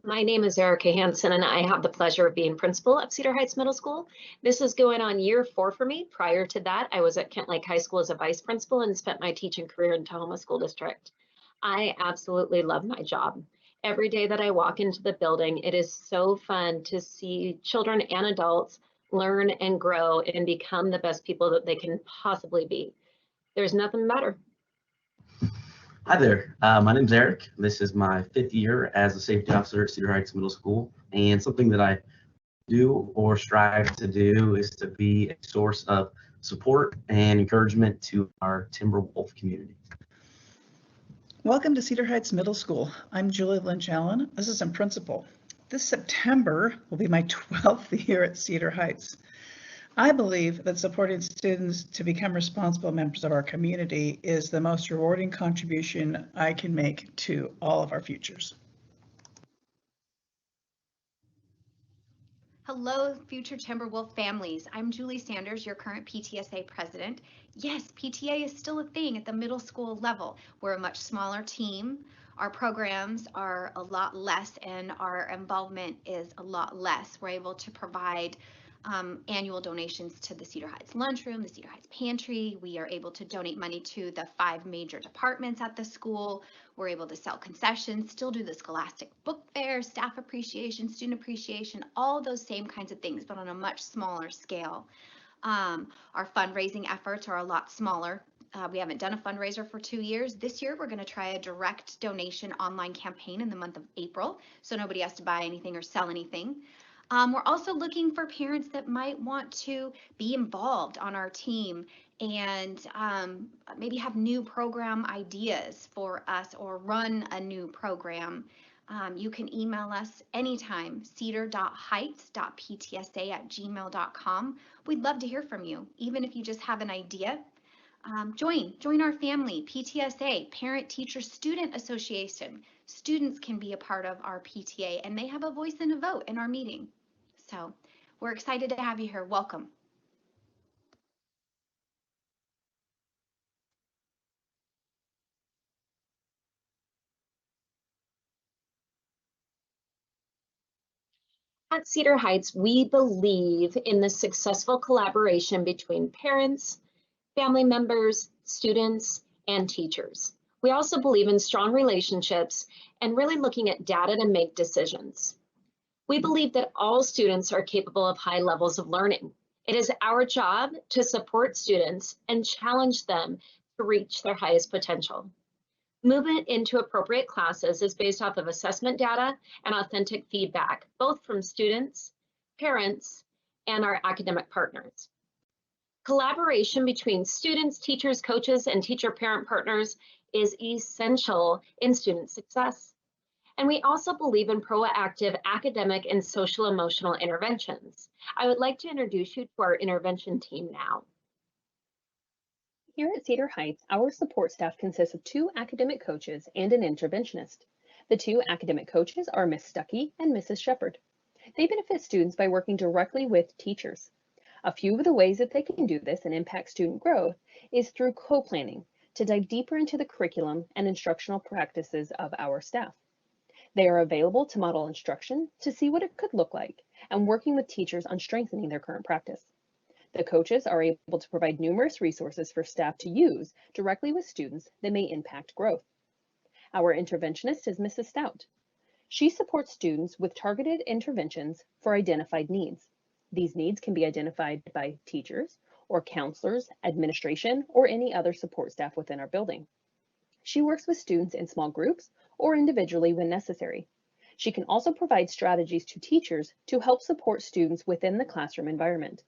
My name is Erica Hansen, and I have the pleasure of being principal at Cedar Heights Middle School. This is going on year 4 for me. Prior to that, I was at Kent Lake High School as a vice principal and spent my teaching career in Tahoma School District. I absolutely love my job. Every day that I walk into the building, it is so fun to see children and adults learn and grow and become the best people that they can possibly be. There's nothing better. Hi there, my name's Eric. This is my 5th year as a safety officer at Cedar Heights Middle School, and something that I do or strive to do is to be a source of support and encouragement to our Timberwolf community. Welcome to Cedar Heights Middle School. I'm Julie Lynch Allen, assistant principal. This September will be my 12th year at Cedar Heights. I believe that supporting students to become responsible members of our community is the most rewarding contribution I can make to all of our futures. Hello, future Timberwolf families. I'm Julie Sanders, your current PTSA president. Yes, PTA is still a thing at the middle school level. We're a much smaller team. Our programs are a lot less and our involvement is a lot less. We're able to provide annual donations to the Cedar Heights lunchroom, the Cedar Heights pantry. We are able to donate money to the 5 major departments at the school. We're able to sell concessions, still do the scholastic book fair, staff appreciation, student appreciation, all those same kinds of things, but on a much smaller scale. Our fundraising efforts are a lot smaller. We haven't done a fundraiser for 2 years. This year, we're going to try a direct donation online campaign in the month of April, so nobody has to buy anything or sell anything. We're also looking for parents that might want to be involved on our team and maybe have new program ideas for us or run a new program. You can email us anytime, cedar.heights.ptsa@gmail.com. We'd love to hear from you, even if you just have an idea. Join our family, PTSA, Parent Teacher Student Association. Students can be a part of our PTA and they have a voice and a vote in our meeting. So we're excited to have you here. Welcome. At Cedar Heights, we believe in the successful collaboration between parents, family members, students, and teachers. We also believe in strong relationships and really looking at data to make decisions. We believe that all students are capable of high levels of learning. It is our job to support students and challenge them to reach their highest potential. Movement into appropriate classes is based off of assessment data and authentic feedback, both from students, parents, and our academic partners. Collaboration between students, teachers, coaches, and teacher-parent partners is essential in student success. And we also believe in proactive academic and social emotional interventions. I would like to introduce you to our intervention team now. Here at Cedar Heights, our support staff consists of 2 academic coaches and an interventionist. The 2 academic coaches are Miss Stuckey and Mrs. Shepard. They benefit students by working directly with teachers. A few of the ways that they can do this and impact student growth is through co-planning to dive deeper into the curriculum and instructional practices of our staff. They are available to model instruction to see what it could look like and working with teachers on strengthening their current practice. The coaches are able to provide numerous resources for staff to use directly with students that may impact growth. Our interventionist is Mrs. Stout. She supports students with targeted interventions for identified needs. These needs can be identified by teachers or counselors, administration, or any other support staff within our building. She works with students in small groups or individually when necessary. She can also provide strategies to teachers to help support students within the classroom environment.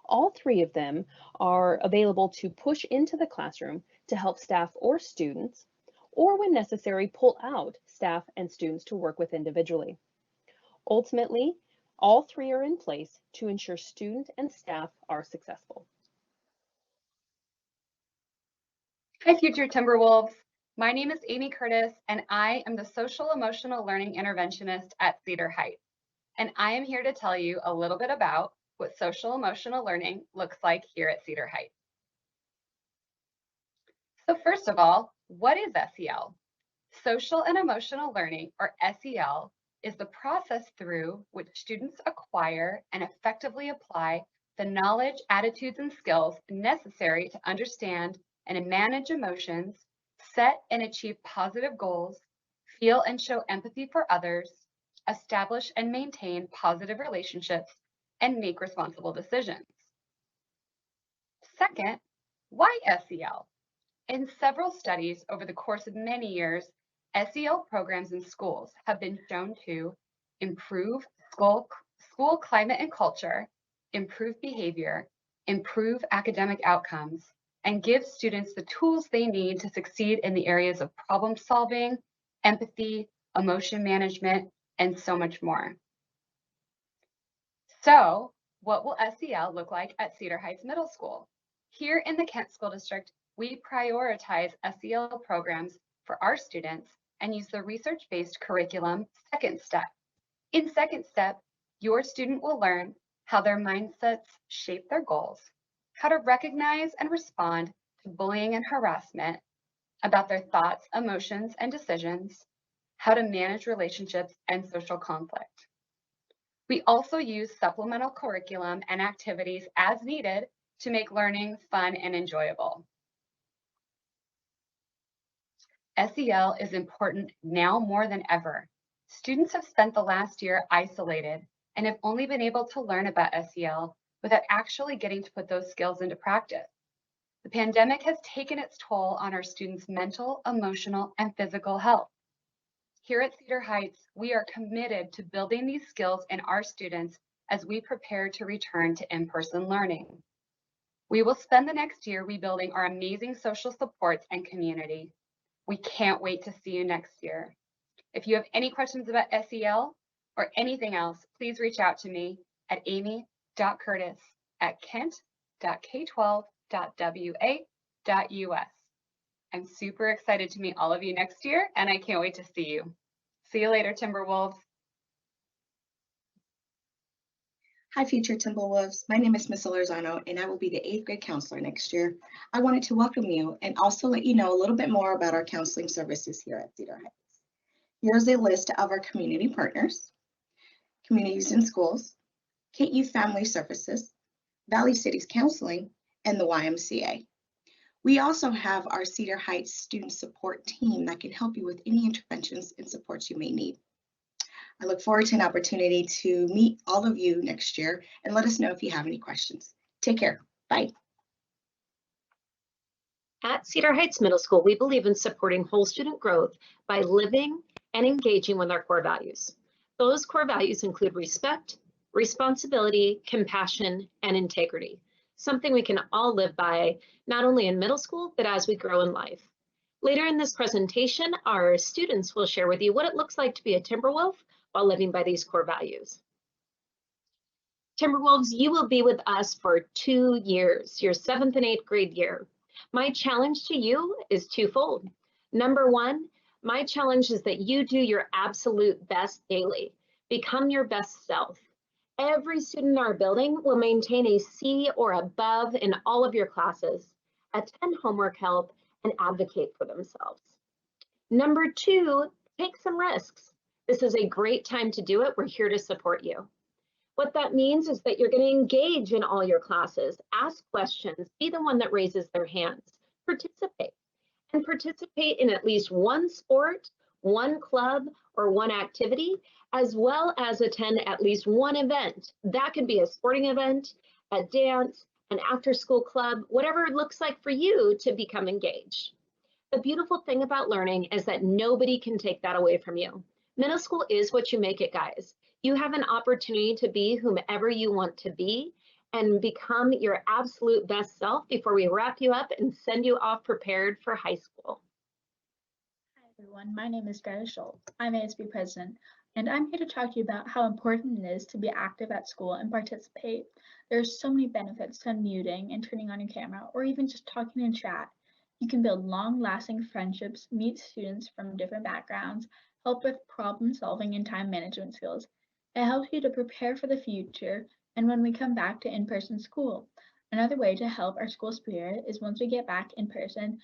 All 3 of them are available to push into the classroom to help staff or students, or when necessary, pull out staff and students to work with individually. Ultimately, all 3 are in place to ensure student and staff are successful. Hi, future Timberwolves. My name is Amy Curtis, and I am the Social Emotional Learning Interventionist at Cedar Heights. And I am here to tell you a little bit about what social emotional learning looks like here at Cedar Heights. So first of all, what is SEL? Social and Emotional Learning, or SEL, is the process through which students acquire and effectively apply the knowledge, attitudes, and skills necessary to understand and manage emotions, set and achieve positive goals, feel and show empathy for others, establish and maintain positive relationships, and make responsible decisions. Second, why SEL? In several studies over the course of many years, SEL programs in schools have been shown to improve school climate and culture, improve behavior, improve academic outcomes, and give students the tools they need to succeed in the areas of problem solving, empathy, emotion management, and so much more. So, what will SEL look like at Cedar Heights Middle School? Here in the Kent School District, we prioritize SEL programs for our students and use the research-based curriculum second step. In second step, your student will learn how their mindsets shape their goals, how to recognize and respond to bullying and harassment, about their thoughts, emotions, and decisions, how to manage relationships and social conflict. We also use supplemental curriculum and activities as needed to make learning fun and enjoyable. SEL is important now more than ever. Students have spent the last year isolated and have only been able to learn about SEL without actually getting to put those skills into practice. The pandemic has taken its toll on our students' mental, emotional, and physical health. Here at Cedar Heights, we are committed to building these skills in our students as we prepare to return to in-person learning. We will spend the next year rebuilding our amazing social supports and community. We can't wait to see you next year. If you have any questions about SEL or anything else, please reach out to me at amy.curtis@kent.k12.wa.us. I'm super excited to meet all of you next year, and I can't wait to see you. See you later, Timberwolves. Hi, future Timberwolves. My name is Miss Olorzano, and I will be the 8th grade counselor next year. I wanted to welcome you and also let you know a little bit more about our counseling services here at Cedar Heights. Here's a list of our community partners: Communities in Schools, Kent Youth Family Services, Valley Cities Counseling, and the YMCA. We also have our Cedar Heights student support team that can help you with any interventions and supports you may need. I look forward to an opportunity to meet all of you next year, and let us know if you have any questions. Take care. Bye. At Cedar Heights Middle School, we believe in supporting whole student growth by living and engaging with our core values. Those core values include respect, responsibility, compassion, and integrity, something we can all live by, not only in middle school, but as we grow in life. Later in this presentation, our students will share with you what it looks like to be a Timberwolf while living by these core values. Timberwolves, you will be with us for 2 years, your 7th and 8th grade year. My challenge to you is twofold. Number one, my challenge is that you do your absolute best daily. Become your best self. Every student in our building will maintain a C or above in all of your classes, attend homework help, and advocate for themselves. Number two, take some risks. This is a great time to do it. We're here to support you. What that means is that you're going to engage in all your classes, ask questions, be the one that raises their hands, participate, and participate in at least one sport, one club, or one activity, as well as attend at least one event. That could be a sporting event, a dance, an after-school club, whatever it looks like for you to become engaged. The beautiful thing about learning is that nobody can take that away from you. Middle school is what you make it, guys. You have an opportunity to be whomever you want to be and become your absolute best self before we wrap you up and send you off prepared for high school. Hi everyone, my name is Greta Schultz. I'm ASB president, and I'm here to talk to you about how important it is to be active at school and participate. There are so many benefits to unmuting and turning on your camera, or even just talking in chat. You can build long-lasting friendships, meet students from different backgrounds, help with problem solving and time management skills. It helps you to prepare for the future and when we come back to in-person school. Another way to help our school spirit is once we get back in person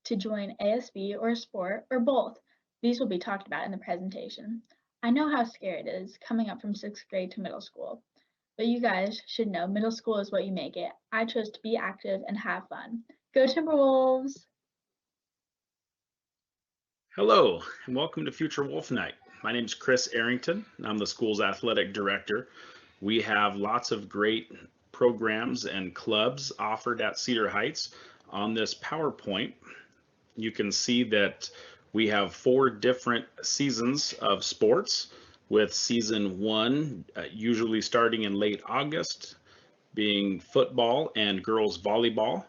to join ASB or a sport or both. These will be talked about in the presentation. I know how scary it is coming up from 6th grade to middle school, but you guys should know middle school is what you make it. I chose to be active and have fun. Go Timberwolves! Hello, and welcome to Future Wolf Night. My name is Chris Arrington, and I'm the school's athletic director. We have lots of great programs and clubs offered at Cedar Heights. On this PowerPoint, you can see that we have 4 different seasons of sports, with season 1 usually starting in late August, being football and girls volleyball,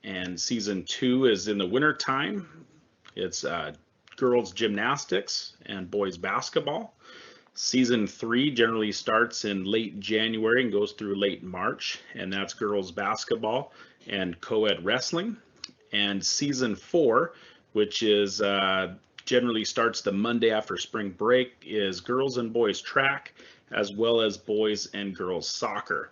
and season 2 is in the winter time. It's girls gymnastics and boys basketball. Season 3 generally starts in late January and goes through late March, and that's girls basketball and co-ed wrestling. And season 4, which is generally starts the Monday after spring break, is girls and boys track, as well as boys and girls soccer.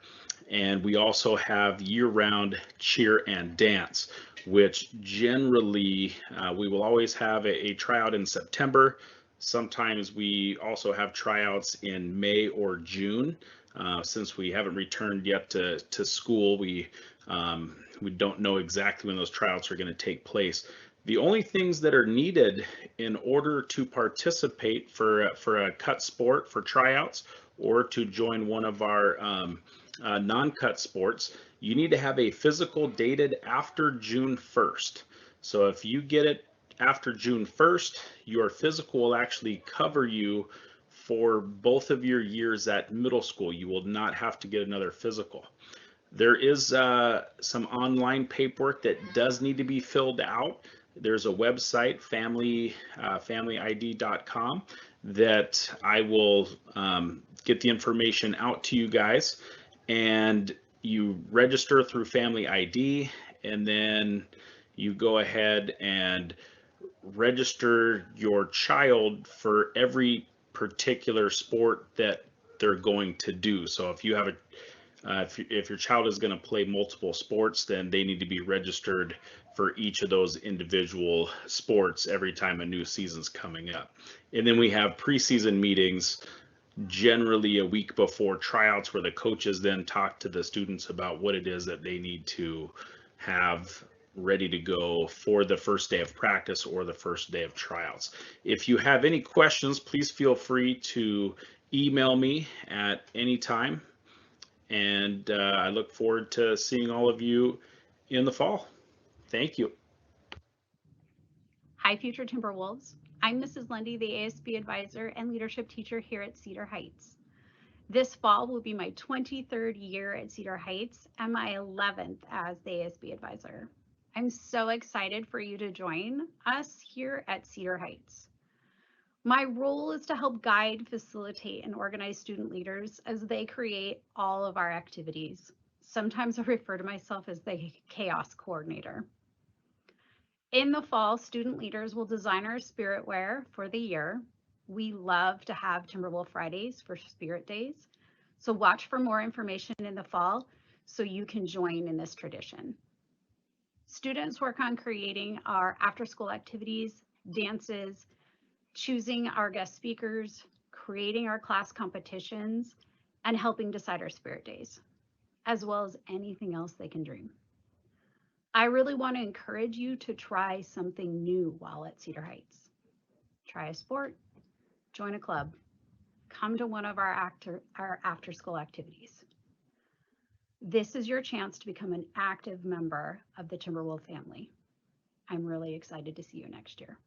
And we also have year-round cheer and dance, which generally we will always have a tryout in September. Sometimes we also have tryouts in May or June. Since we haven't returned yet to school, we don't know exactly when those tryouts are going to take place. The only things that are needed in order to participate for a cut sport for tryouts or to join one of our non-cut sports, you need to have a physical dated after June 1st. So if you get it after June 1st, your physical will actually cover you for both of your years at middle school. You will not have to get another physical. There is some online paperwork that does need to be filled out. There's a website, familyid.com, that I will get the information out to you guys. And you register through Family ID, and then you go ahead and register your child for every particular sport that they're going to do. So if you have if your child is going to play multiple sports, then they need to be registered for each of those individual sports every time a new season's coming up. And then we have preseason meetings generally a week before tryouts, where the coaches then talk to the students about what it is that they need to have ready to go for the first day of practice or the first day of tryouts. If you have any questions, please feel free to email me at any time, and I look forward to seeing all of you in the fall. Thank you. Hi, Future Timberwolves. I'm Mrs. Lundy, the ASB advisor and leadership teacher here at Cedar Heights. This fall will be my 23rd year at Cedar Heights and my 11th as the ASB advisor. I'm so excited for you to join us here at Cedar Heights. My role is to help guide, facilitate, and organize student leaders as they create all of our activities. Sometimes I refer to myself as the chaos coordinator. In the fall, student leaders will design our spirit wear for the year. We love to have Timberwolf Fridays for Spirit Days. So watch for more information in the fall so you can join in this tradition. Students work on creating our after-school activities, dances, choosing our guest speakers, creating our class competitions, and helping decide our Spirit Days, as well as anything else they can dream. I really want to encourage you to try something new while at Cedar Heights. Try a sport, join a club, come to one of our after-school activities. This is your chance to become an active member of the Timberwolf family. I'm really excited to see you next year.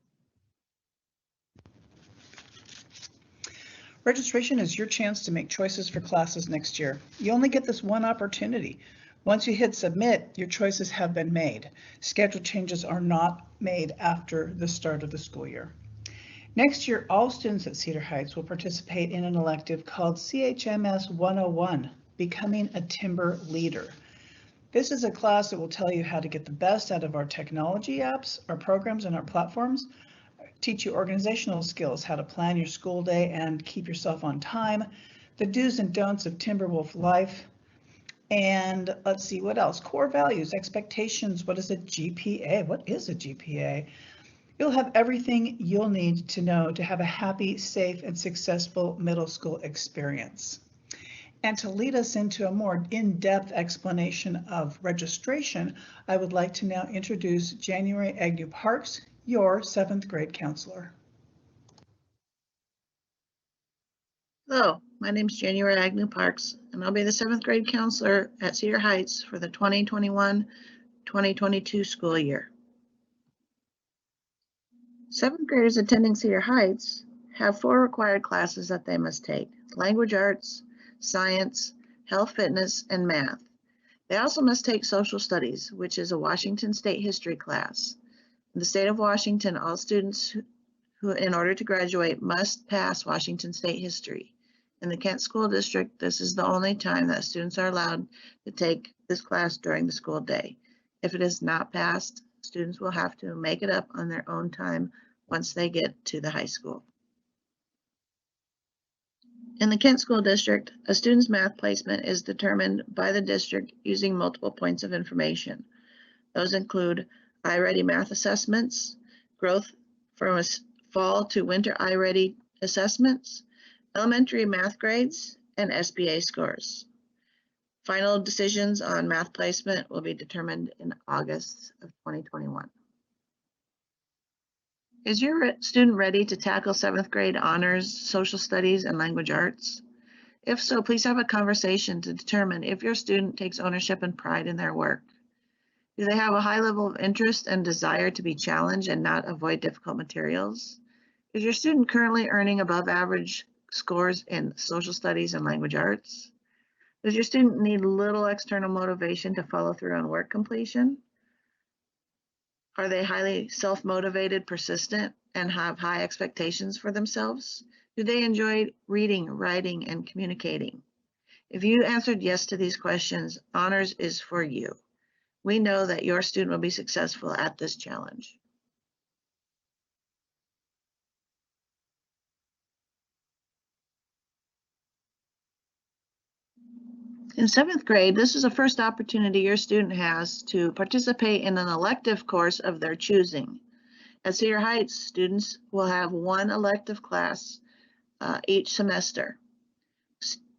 Registration is your chance to make choices for classes next year. You only get this one opportunity. Once you hit submit, your choices have been made. Schedule changes are not made after the start of the school year. Next year, all students at Cedar Heights will participate in an elective called CHMS 101, Becoming a Timber Leader. This is a class that will tell you how to get the best out of our technology apps, our programs, and our platforms, teach you organizational skills, how to plan your school day and keep yourself on time, the do's and don'ts of Timberwolf life, and let's see what else, core values, expectations, what is a GPA? What is a GPA? You'll have everything you'll need to know to have a happy, safe, and successful middle school experience. And to lead us into a more in-depth explanation of registration, I would like to now introduce January Agnew Parks, your 7th grade counselor. Hello, my name is January Agnew Parks, and I'll be the 7th grade counselor at Cedar Heights for the 2021-2022 school year. 7th graders attending Cedar Heights have 4 required classes that they must take: language arts, science, health fitness, and math. They also must take social studies, which is a Washington State history class. In the state of Washington, all students who, in order to graduate, must pass Washington State history. In the Kent School District, this is the only time that students are allowed to take this class during the school day. If it is not passed, students will have to make it up on their own time once they get to the high school. In the Kent School District, a student's math placement is determined by the district using multiple points of information. Those include iReady math assessments, growth from a fall to winter iReady assessments, elementary math grades, and SBA scores. Final decisions on math placement will be determined in August of 2021. Is your student ready to tackle 7th grade honors, social studies, and language arts? If so, please have a conversation to determine if your student takes ownership and pride in their work. Do they have a high level of interest and desire to be challenged and not avoid difficult materials? Is your student currently earning above average scores in social studies and language arts? Does your student need little external motivation to follow through on work completion? Are they highly self-motivated, persistent, and have high expectations for themselves? Do they enjoy reading, writing, and communicating? If you answered yes to these questions, honors is for you. We know that your student will be successful at this challenge. In 7th grade, this is the first opportunity your student has to participate in an elective course of their choosing. At Cedar Heights, students will have 1 elective class each semester.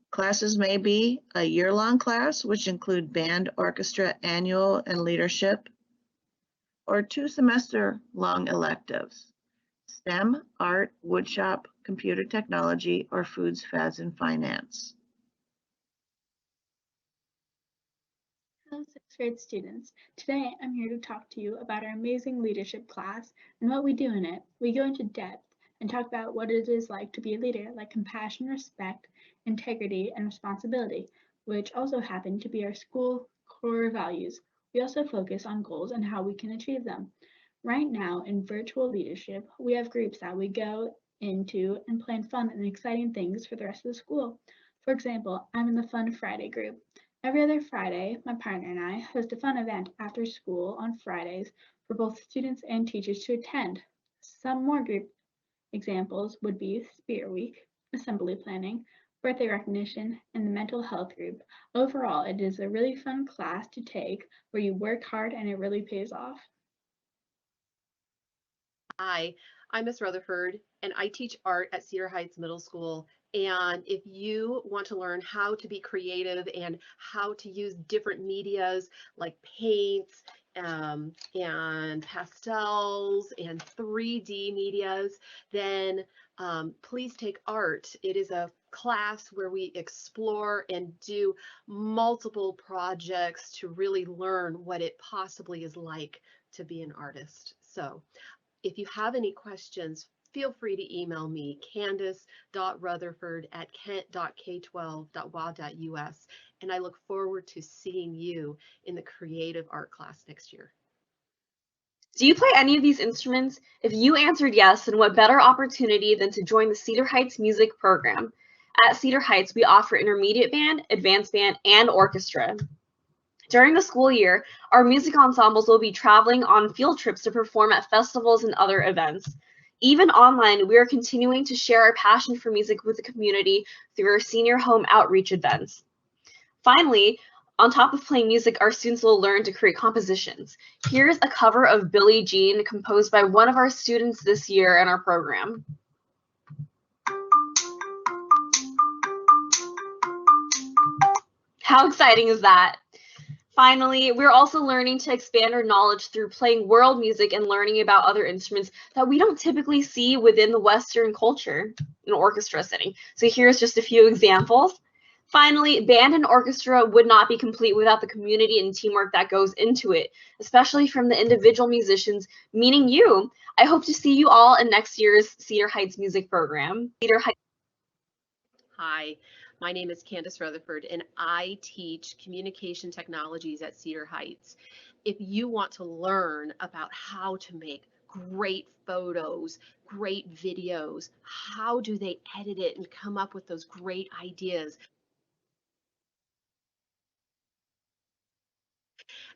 Classes may be a year-long class, which include band, orchestra, annual, and leadership, or 2 semester-long electives: STEM, art, woodshop, computer technology, or foods, fads, and finance. Hello, 6th grade students. Today, I'm here to talk to you about our amazing leadership class and what we do in it. We go into depth and talk about what it is like to be a leader, like compassion, respect, integrity, and responsibility, which also happen to be our school core values. We also focus on goals and how we can achieve them. Right now, in virtual leadership, we have groups that we go into and plan fun and exciting things for the rest of the school. For example, I'm in the Fun Friday group. Every other Friday, my partner and I host a fun event after school on Fridays for both students and teachers to attend. Some more group examples would be Spirit Week, assembly planning, birthday recognition, and the mental health group. Overall, it is a really fun class to take where you work hard and it really pays off. Hi, I'm Miss Rutherford, and I teach art at Cedar Heights Middle School. And if you want to learn how to be creative and how to use different medias like paints and pastels and 3D medias, then please take art. It is a class where we explore and do multiple projects to really learn what it possibly is like to be an artist. So if you have any questions, feel free to email me, candice.rutherford@kent.k12.wa.us, and I look forward to seeing you in the creative art class next year. Do you play any of these instruments? If you answered yes, then what better opportunity than to join the Cedar Heights music program? At Cedar Heights, we offer intermediate band, advanced band, and orchestra. During the school year, our music ensembles will be traveling on field trips to perform at festivals and other events. Even online, we are continuing to share our passion for music with the community through our senior home outreach events. Finally, On top of playing music, our students will learn to create compositions. Here's a cover of Billie Jean composed by one of our students this year in our program. How exciting is that? Finally, we're also learning to expand our knowledge through playing world music and learning about other instruments that we don't typically see within the Western culture in an orchestra setting. So here's just a few examples. Finally, band and orchestra would not be complete without the community and teamwork that goes into it, especially from the individual musicians, meaning you. I hope to see you all in next year's Cedar Heights music program. Cedar Heights. Hi, my name is Candace Rutherford, and I teach communication technologies at Cedar Heights. If you want to learn about how to make great photos, great videos, how do they edit it and come up with those great ideas,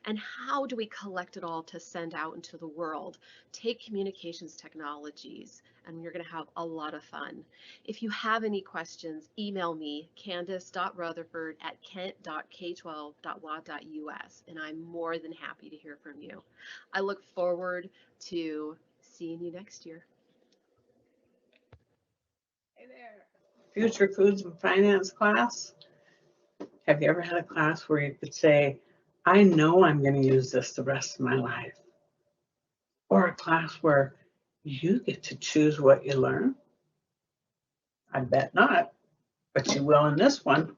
and how do we collect it all to send out into the world, take communications technologies, and you're going to have a lot of fun. If you have any questions, email me, candace.rutherford@kent.k12.wa.us, and I'm more than happy to hear from you. I look forward to seeing you next year. Hey there. Future Foods and Finance class. Have you ever had a class where you could say, I know I'm going to use this the rest of my life? Or a class where you get to choose what you learn? I bet not, but you will in this one.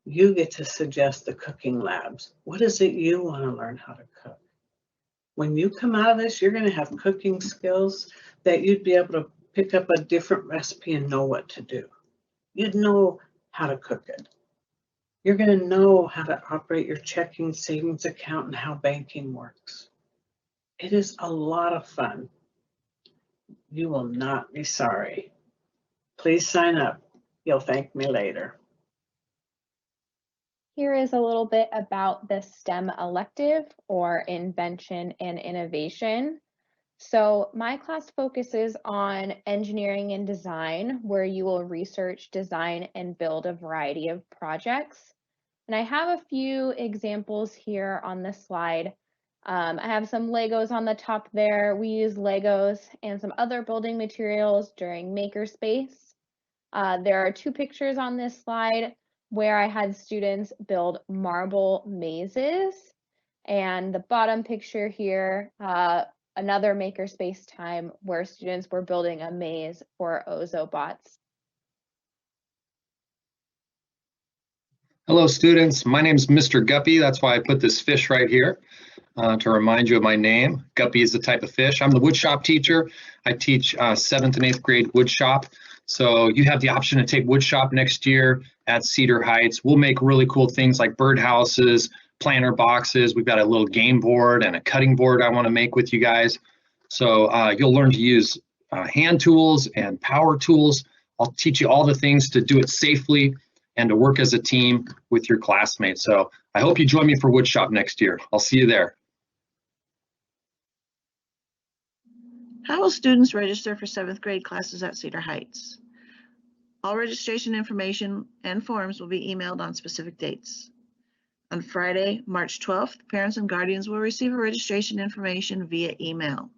You get to suggest the cooking labs. What is it you want to learn how to cook? When you come out of this, you're going to have cooking skills that you'd be able to pick up a different recipe and know what to do. You'd know how to cook it. You're going to know how to operate your checking savings account and how banking works. It is a lot of fun. You will not be sorry. Please sign up. You'll thank me later. Here is a little bit about the STEM elective, or invention and innovation. So my class focuses on engineering and design, where you will research, design, and build a variety of projects. And I have a few examples here on this slide. I have some Legos on the top there. We use Legos and some other building materials during Makerspace. There are two pictures on this slide where I had students build marble mazes. And the bottom picture here, another Makerspace time where students were building a maze for Ozobots. Hello students, my name is Mr. Guppy. That's why I put this fish right here to remind you of my name. Guppy is the type of fish. I'm the woodshop teacher. I teach 7th and 8th grade woodshop. So you have the option to take woodshop next year at Cedar Heights. We'll make really cool things like birdhouses, planter boxes. We've got a little game board and a cutting board I want to make with you guys. So you'll learn to use hand tools and power tools. I'll teach you all the things to do it safely and to work as a team with your classmates. So I hope you join me for woodshop next year. I'll see you there. How will students register for 7th grade classes at Cedar Heights? All registration information and forms will be emailed on specific dates. On Friday, March 12th, parents and guardians will receive a registration information via email.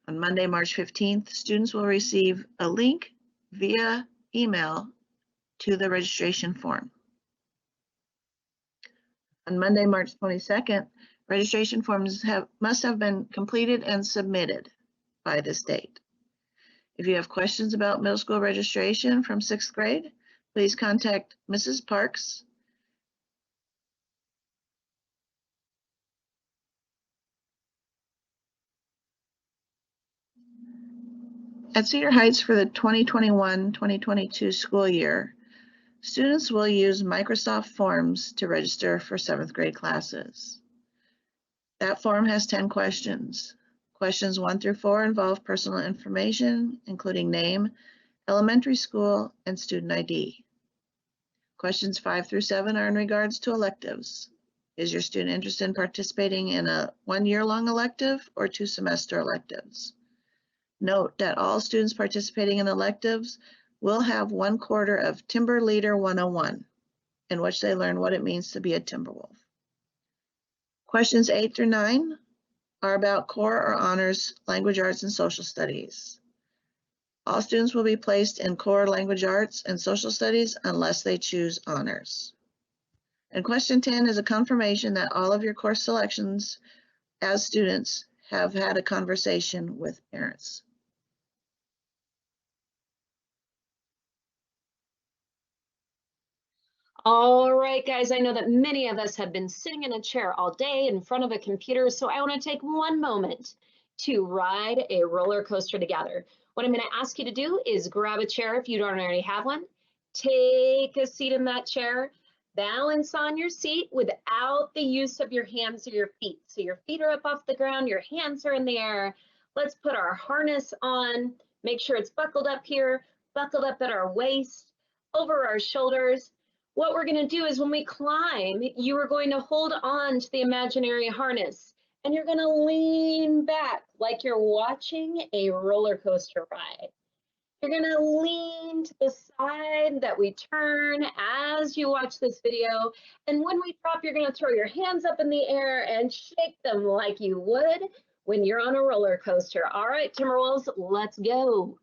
On Monday, March 15th, students will receive a link via email to the registration form. On Monday, March 22nd, registration forms must have been completed and submitted by this date. If you have questions about middle school registration from 6th grade, please contact Mrs. Parks at Cedar Heights. For the 2021-2022 school year, students will use Microsoft Forms to register for 7th grade classes. That form has 10 questions. Questions 1 through 4 involve personal information, including name, elementary school, and student ID. Questions 5 through 7 are in regards to electives. Is your student interested in participating in a 1-year-long elective or 2-semester electives? Note that all students participating in electives will have 1/4 of Timber Leader 101 in which they learn what it means to be a Timberwolf. Questions 8 through 9 are about core or honors language arts and social studies. All students will be placed in core language arts and social studies unless they choose honors. And question 10 is a confirmation that all of your course selections as students have had a conversation with parents. All right, guys, I know that many of us have been sitting in a chair all day in front of a computer, so I want to take one moment to ride a roller coaster together. What I'm going to ask you to do is grab a chair if you don't already have one, take a seat in that chair, balance on your seat without the use of your hands or your feet. So your feet are up off the ground, your hands are in the air. Let's put our harness on, make sure it's buckled up here, buckled up at our waist, over our shoulders. What we're going to do is when we climb, you are going to hold on to the imaginary harness and you're going to lean back like you're watching a roller coaster ride. You're going to lean to the side that we turn as you watch this video. And when we drop, you're going to throw your hands up in the air and shake them like you would when you're on a roller coaster. All right, Timberwolves, let's go.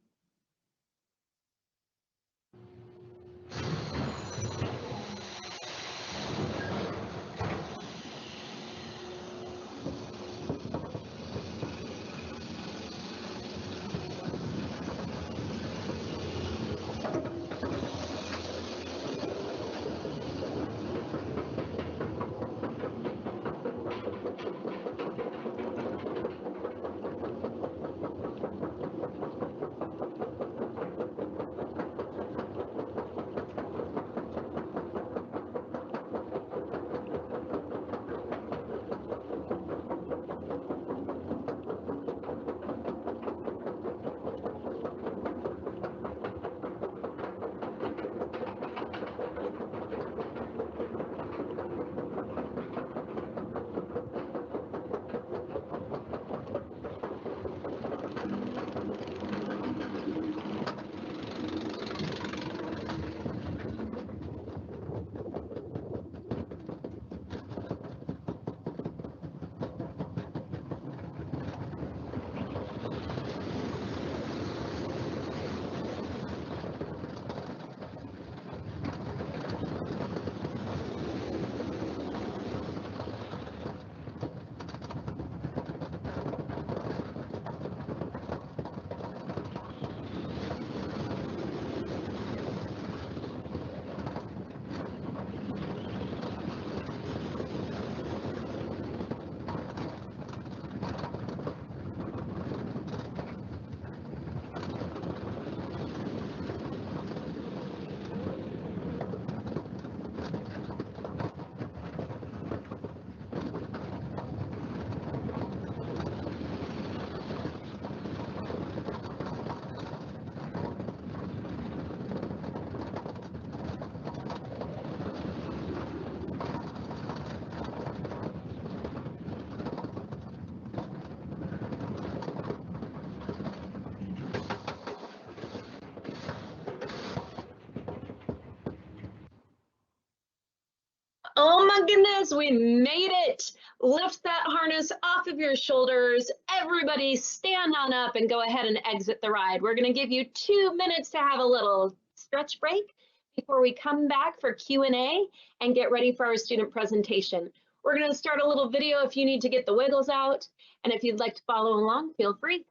Oh my goodness, we made it. Lift that harness off of your shoulders. Everybody stand on up and go ahead and exit the ride. We're going to give you 2 minutes to have a little stretch break before we come back for Q&A and get ready for our student presentation. We're going to start a little video if you need to get the wiggles out. And if you'd like to follow along, feel free.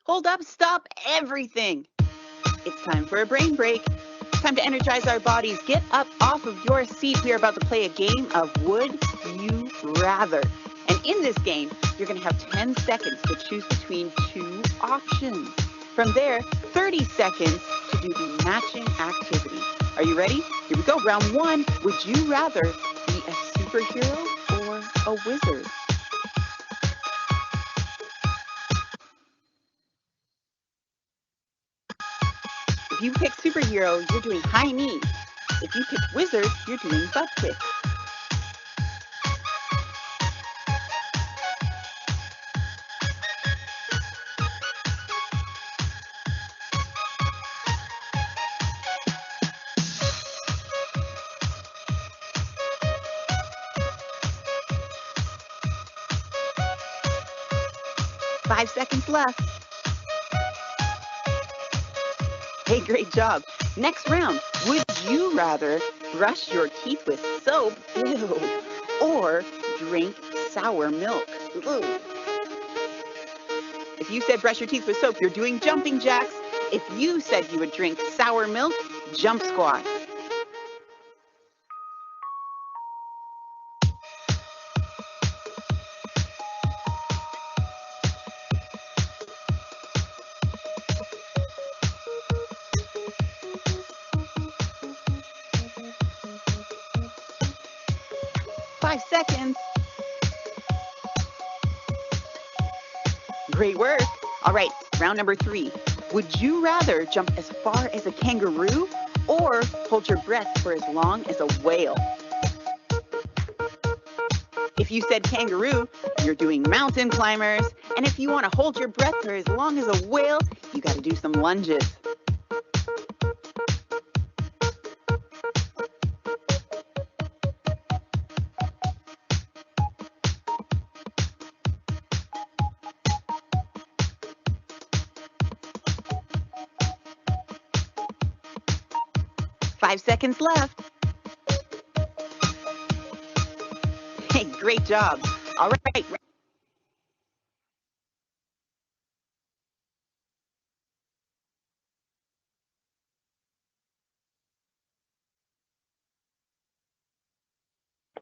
Hold up, stop everything. It's time for a brain break. Time to energize our bodies. Get up off of your seat. We are about to play a game of Would You Rather. And in this game, you're going to have 10 seconds to choose between 2 options. From there, 30 seconds to do the matching activity. Are you ready? Here we go. Round 1. Would you rather be a superhero or a wizard? If you pick superhero, you're doing high knee. If you pick wizard, you're doing butt kick. 5 seconds left. Hey, great job. Next round, would you rather brush your teeth with soap, ew, or drink sour milk? Ooh. If you said brush your teeth with soap, you're doing jumping jacks. If you said you would drink sour milk, jump squats. Five seconds. Great work. All right, round number 3. Would you rather jump as far as a kangaroo or hold your breath for as long as a whale? If you said kangaroo, you're doing mountain climbers. And if you want to hold your breath for as long as a whale, you got to do some lunges. Five seconds left. Hey, great job. All right.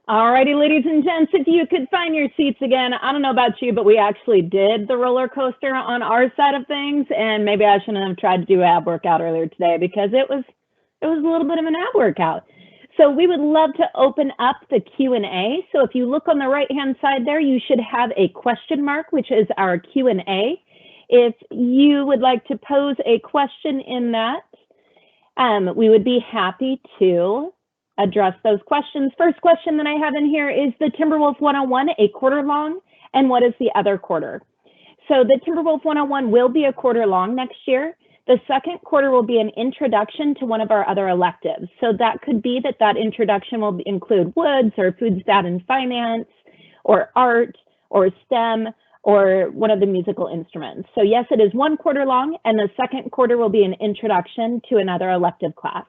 Alrighty, ladies and gents, if you could find your seats again. I don't know about you, but we actually did the roller coaster on our side of things, and maybe I shouldn't have tried to do ab workout earlier today because it was a little bit of an ab workout. So we would love to open up the Q&A. So if you look on the right-hand side there, you should have a question mark, which is our Q&A. If you would like to pose a question in that, we would be happy to address those questions. First question that I have in here is the Timberwolf 101 a quarter long, and what is the other quarter? So the Timberwolf 101 will be a quarter long next year. The second quarter will be an introduction to one of our other electives. So that could be that introduction will include Woods or Food Stat and Finance or art or STEM or one of the musical instruments. So yes, it is 1 quarter long, and the second quarter will be an introduction to another elective class.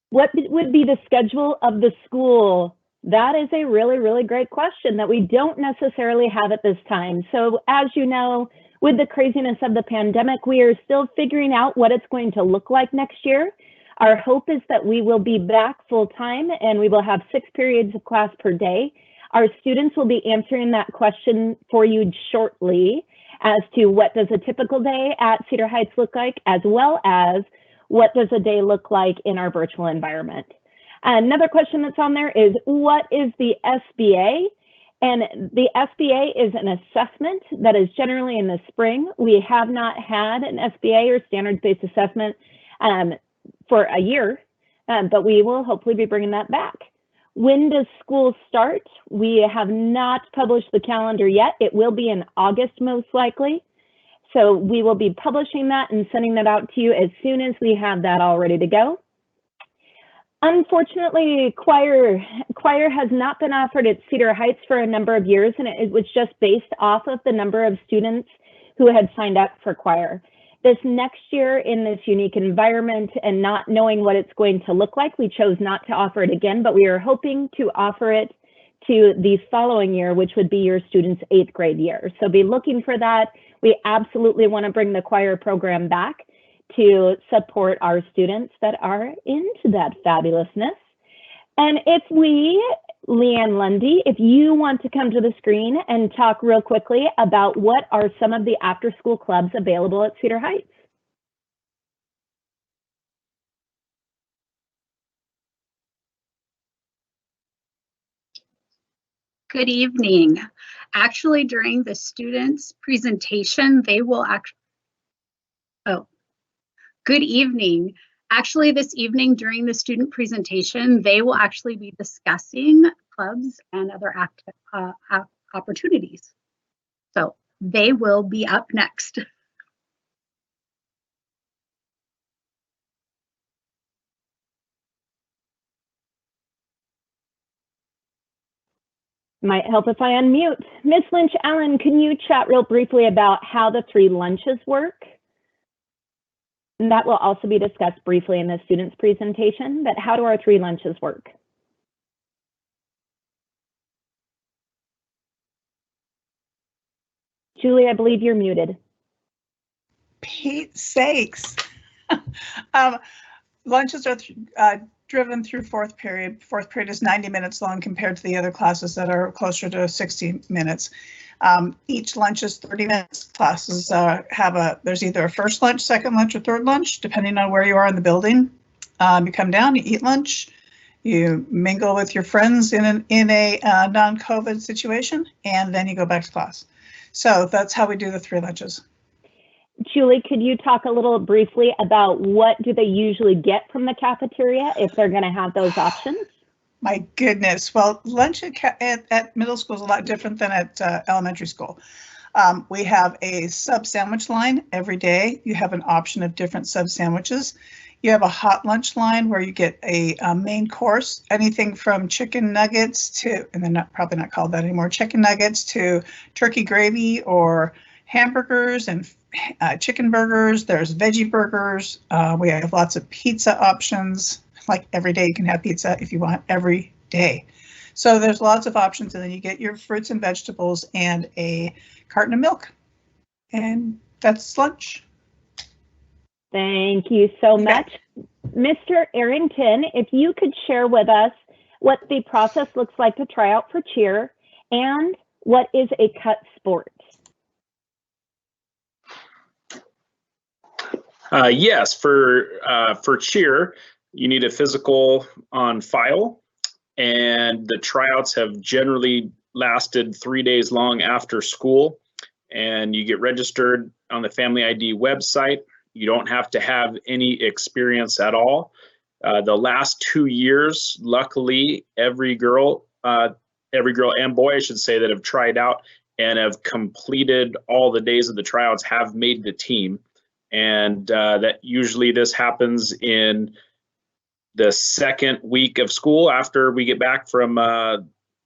What would be the schedule of the school? That is a really, really great question that we don't necessarily have at this time. So as you know, with the craziness of the pandemic, we are still figuring out what it's going to look like next year. Our hope is that we will be back full time and we will have 6 periods of class per day. Our students will be answering that question for you shortly as to what does a typical day at Cedar Heights look like, as well as what does a day look like in our virtual environment. Another question that's on there is, what is the SBA? And the SBA is an assessment that is generally in the spring. We have not had an SBA or standards-based assessment for a year, but we will hopefully be bringing that back. When does school start? We have not published the calendar yet. It will be in August most likely. So we will be publishing that and sending that out to you as soon as we have that all ready to go. Unfortunately, choir has not been offered at Cedar Heights for a number of years, and it was just based off of the number of students who had signed up for choir. This next year, in this unique environment and not knowing what it's going to look like, we chose not to offer it again, but we are hoping to offer it to the following year, which would be your students' 8th grade year. So be looking for that. We absolutely want to bring the choir program back to support our students that are into that fabulousness. And if Leanne Lundy, if you want to come to the screen and talk real quickly about what are some of the after-school clubs available at Cedar Heights. Good evening. Actually, during the students' presentation, they will good evening. Actually, this evening during the student presentation, they will actually be discussing clubs and other opportunities. So they will be up next. Might help if I unmute. Miss Lynch Allen, can you chat real briefly about how the 3 lunches work? And that will also be discussed briefly in the student's presentation, but how do our 3 lunches work? Julie, I believe you're muted. Pete's sakes. Lunches are driven through 4th period. 4th period is 90 minutes long compared to the other classes that are closer to 60 minutes. Each lunch is 30 minutes. Classes there's either a first lunch, second lunch, or third lunch, depending on where you are in the building. You come down, you eat lunch, you mingle with your friends in a non-COVID situation, and then you go back to class. So that's how we do the 3 lunches. Julie, could you talk a little briefly about what do they usually get from the cafeteria if they're going to have those options? My goodness. Well, lunch at middle school is a lot different than at elementary school. We have a sub sandwich line every day. You have an option of different sub sandwiches. You have a hot lunch line where you get a main course, anything from chicken nuggets to, and they're probably not called that anymore, chicken nuggets to turkey gravy or hamburgers and chicken burgers. There's veggie burgers. We have lots of pizza options. Like every day you can have pizza if you want, every day. So there's lots of options, and then you get your fruits and vegetables and a carton of milk. And that's lunch. Thank you so much. Mr. Arrington, if you could share with us what the process looks like to try out for cheer and what is a cut sport? Yes, for cheer, you need a physical on file, and the tryouts have generally lasted 3 days long after school, and you get registered on the Family ID website. You don't have to have any experience at all. The last 2 years, luckily, every girl and boy, I should say, that have tried out and have completed all the days of the tryouts have made the team. And that usually this happens in the second week of school after we get back from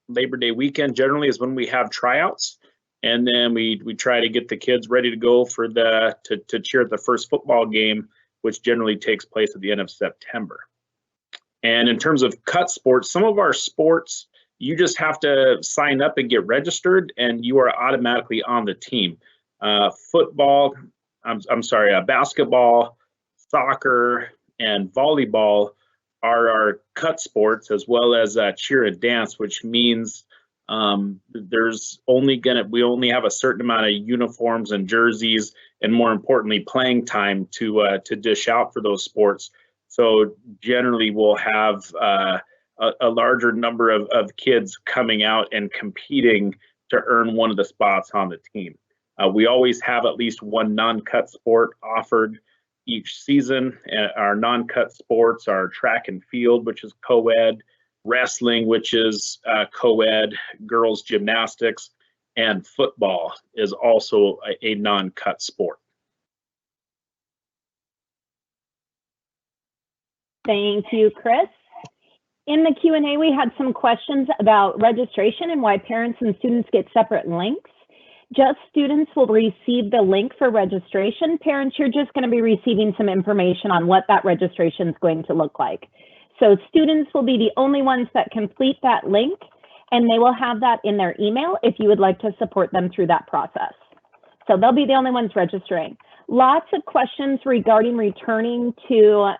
Labor Day weekend. Generally is when we have tryouts, and then we try to get the kids ready to go for to cheer at the first football game, which generally takes place at the end of September. And in terms of cut sports, some of our sports you just have to sign up and get registered, and you are automatically on the team. Football. Basketball, soccer, and volleyball are our cut sports, as well as cheer and dance, which means we only have a certain amount of uniforms and jerseys, and more importantly, playing time to dish out for those sports. So generally, we'll have a larger number of kids coming out and competing to earn one of the spots on the team. We always have at least one non-cut sport offered each season. Our non-cut sports are track and field, which is co-ed, wrestling, which is co-ed, girls gymnastics, and football is also a non-cut sport. Thank you, Chris. In the Q&A, we had some questions about registration and why parents and students get separate links. Just students will receive the link for registration. Parents, you're just going to be receiving some information on what that registration is going to look like. So students will be the only ones that complete that link, and they will have that in their email if you would like to support them through that process. So they'll be the only ones registering. Lots of questions regarding returning to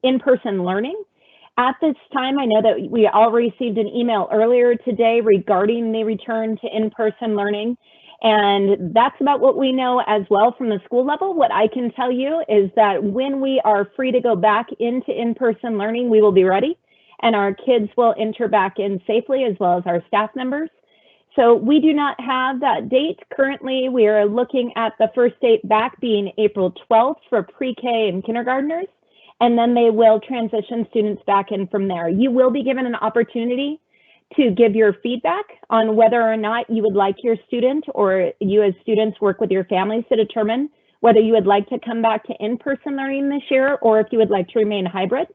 in-person learning. At this time, I know that we all received an email earlier today regarding the return to in-person learning. And that's about what we know as well from the school level. What I can tell you is that when we are free to go back into in-person learning, we will be ready, and our kids will enter back in safely, as well as our staff members. So we do not have that date. Currently, we are looking at the first date back being April 12th for pre-K and kindergartners, and then they will transition students back in from there. You will be given an opportunity to give your feedback on whether or not you would like your student, or you as students work with your families to determine whether you would like to come back to in-person learning this year, or if you would like to remain hybrid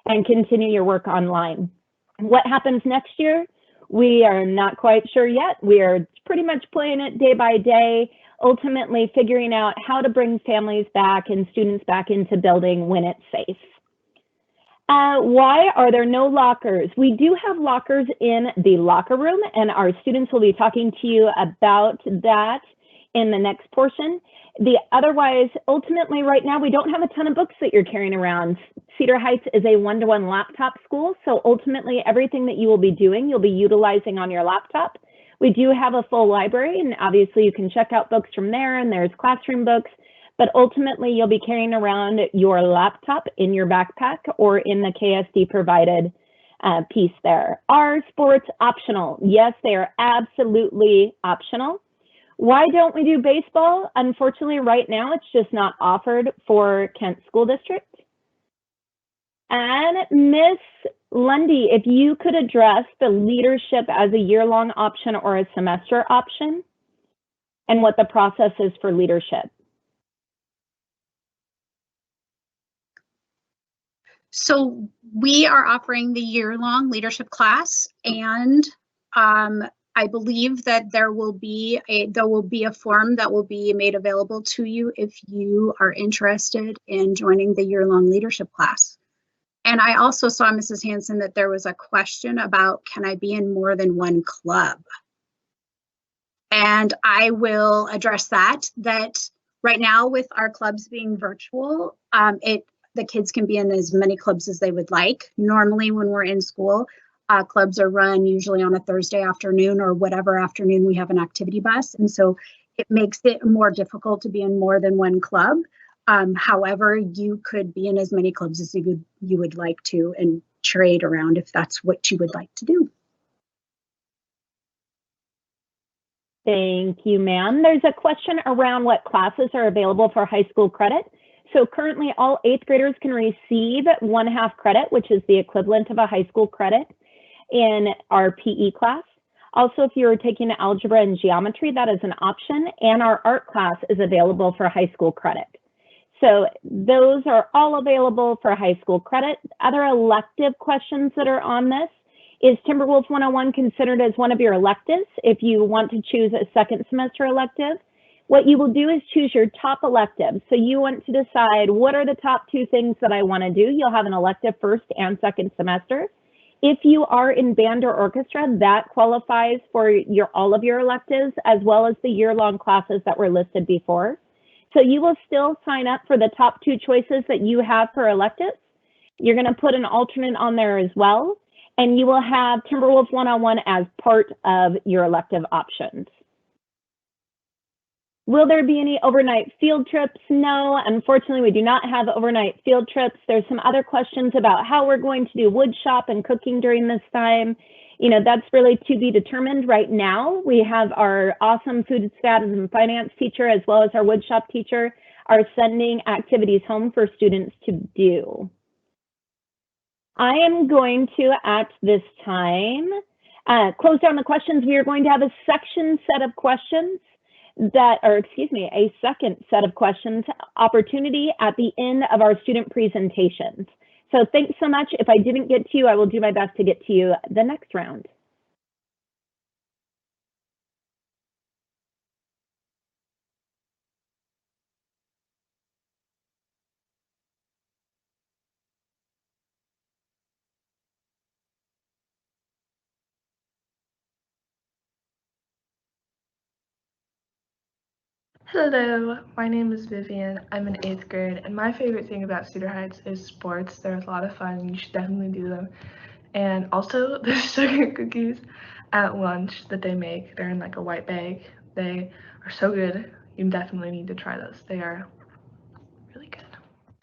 and continue your work online. What happens next year? We are not quite sure yet. We are pretty much playing it day by day, ultimately figuring out how to bring families back and students back into building when it's safe. Why are there no lockers? We do have lockers in the locker room, and our students will be talking to you about that in the next portion. Otherwise, ultimately, right now, we don't have a ton of books that you're carrying around. Cedar Heights is a one-to-one laptop school, so ultimately, everything that you will be doing, you'll be utilizing on your laptop. We do have a full library, and obviously, you can check out books from there, and there's classroom books. But ultimately, you'll be carrying around your laptop in your backpack or in the KSD provided piece there. Are sports optional? Yes, they are absolutely optional. Why don't we do baseball? Unfortunately, right now, it's just not offered for Kent School District. And Miss Lundy, if you could address the leadership as a year-long option or a semester option and what the process is for leadership. So we are offering the year-long leadership class, and I believe that there will be a form that will be made available to you if you are interested in joining the year-long leadership class. And I also saw, Mrs. Hanson, that there was a question about, can I be in more than one club? And I will address that right now with our clubs being virtual, the kids can be in as many clubs as they would like. Normally when we're in school, clubs are run usually on a Thursday afternoon or whatever afternoon we have an activity bus. And so it makes it more difficult to be in more than one club. However, you could be in as many clubs as you would like to and trade around if that's what you would like to do. Thank you, ma'am. There's a question around what classes are available for high school credit. So currently all 8th graders can receive 1/2 credit, which is the equivalent of a high school credit in our PE class. Also, if you're taking algebra and geometry, that is an option, and our art class is available for high school credit. So those are all available for high school credit. Other elective questions that are on this, is Timberwolves 101 considered as one of your electives? If you want to choose a second semester elective, what you will do is choose your top electives. So you want to decide what are the top 2 things that I want to do. You'll have an elective first and second semester. If you are in band or orchestra, that qualifies for all of your electives, as well as the year-long classes that were listed before. So you will still sign up for the top 2 choices that you have for electives. You're going to put an alternate on there as well, and you will have Timberwolves 101 as part of your elective options. Will there be any overnight field trips? No, unfortunately, we do not have overnight field trips. There's some other questions about how we're going to do wood shop and cooking during this time. That's really to be determined right now. We have our awesome food status and finance teacher, as well as our wood shop teacher, are sending activities home for students to do. I am going to, at this time, close down the questions. We are going to have a section set of questions a second set of questions opportunity at the end of our student presentations. So thanks so much. If I didn't get to you, I will do my best to get to you the next round. Hello, my name is Vivian. I'm in 8th grade, and my favorite thing about Cedar Heights is sports. They're a lot of fun. You should definitely do them. And also the sugar cookies at lunch that they make. They're in like a white bag. They are so good. You definitely need to try those. They are really good.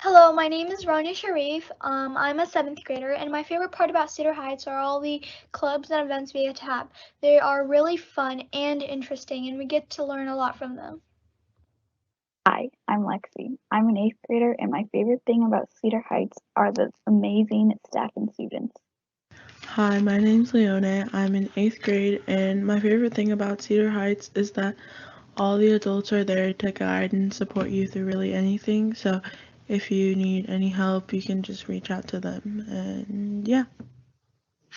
Hello, my name is Rania Sharif. I'm a 7th grader, and my favorite part about Cedar Heights are all the clubs and events we get to have. They are really fun and interesting, and we get to learn a lot from them. Hi, I'm Lexi. I'm an 8th grader, and my favorite thing about Cedar Heights are the amazing staff and students. Hi, my name's Leone. I'm in 8th grade, and my favorite thing about Cedar Heights is that all the adults are there to guide and support you through really anything. So if you need any help, you can just reach out to them. And yeah.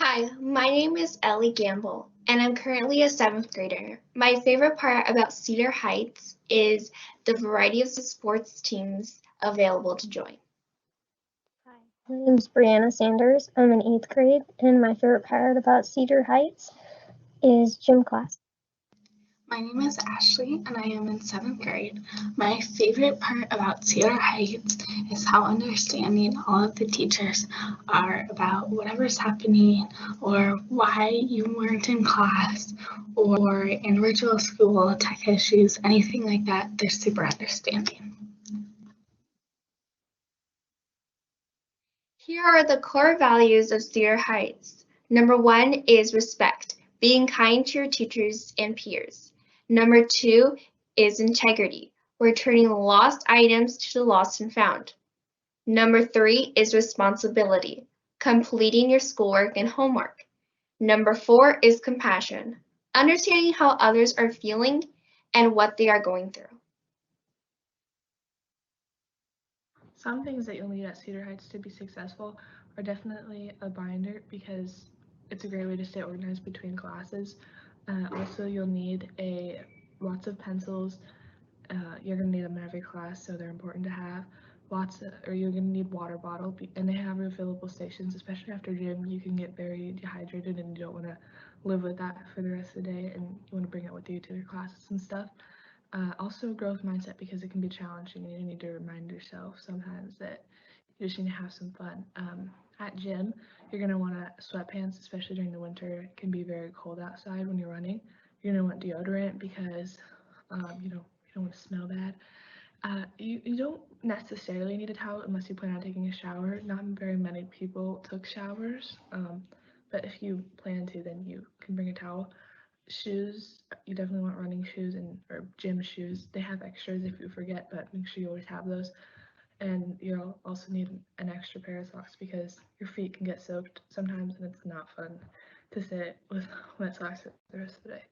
Hi, my name is Ellie Gamble, and I'm currently a 7th grader. My favorite part about Cedar Heights is the variety of sports teams available to join. My name is Brianna Sanders. I'm in 8th grade, and my favorite part about Cedar Heights is gym class. My name is Ashley, and I am in 7th grade. My favorite part about Cedar Heights is how understanding all of the teachers are about whatever's happening or why you weren't in class or in virtual school, tech issues, anything like that. They're super understanding. Here are the core values of Cedar Heights. Number 1 is respect, being kind to your teachers and peers. Number 2 is integrity, returning lost items to the lost and found. Number 3 is responsibility, completing your schoolwork and homework. Number 4 is compassion, understanding how others are feeling and what they are going through. Some things that you'll need at Cedar Heights to be successful are definitely a binder because it's a great way to stay organized between classes. Also, you'll need lots of pencils. You're going to need them in every class, so they're important to have. You're going to need water bottle, and they have refillable stations, especially after gym. You can get very dehydrated and you don't want to live with that for the rest of the day, and you want to bring it with you to your classes and stuff. Also growth mindset, because it can be challenging and you need to remind yourself sometimes that you just need to have some fun. At gym, you're going to want sweatpants, especially during the winter. It can be very cold outside when you're running. You're going to want deodorant because you don't want to smell bad. You don't necessarily need a towel unless you plan on taking a shower. Not very many people took showers, but if you plan to, then you can bring a towel. Shoes, you definitely want running shoes or gym shoes. They have extras if you forget, but make sure you always have those. And you'll also need an extra pair of socks because your feet can get soaked sometimes and it's not fun to sit with wet socks for the rest of the day.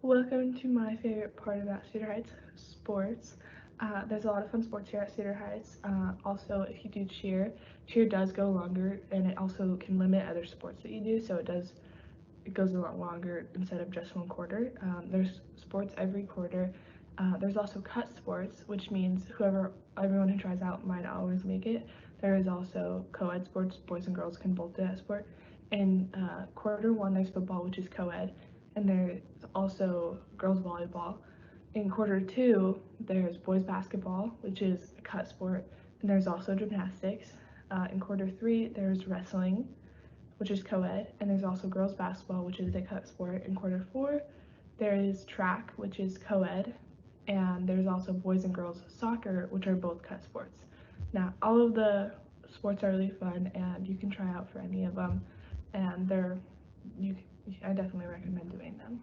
Welcome to my favorite part about Cedar Heights, sports. There's a lot of fun sports here at Cedar Heights. Also, if you do cheer does go longer, and it also can limit other sports that you do, so it goes a lot longer instead of just 1 quarter. There's sports every quarter. There's also cut sports, which means everyone who tries out might not always make it. There is also co-ed sports, boys and girls can both do that sport. In quarter 1, there's football, which is co-ed, and there's also girls volleyball. In quarter 2, there's boys basketball, which is a cut sport, and there's also gymnastics. In quarter 3, there's wrestling, which is co-ed, and there's also girls basketball, which is a cut sport. In quarter 4, there is track, which is co-ed, and there's also boys and girls soccer, which are both cut sports. Now, all of the sports are really fun, and you can try out for any of them, and I definitely recommend doing them.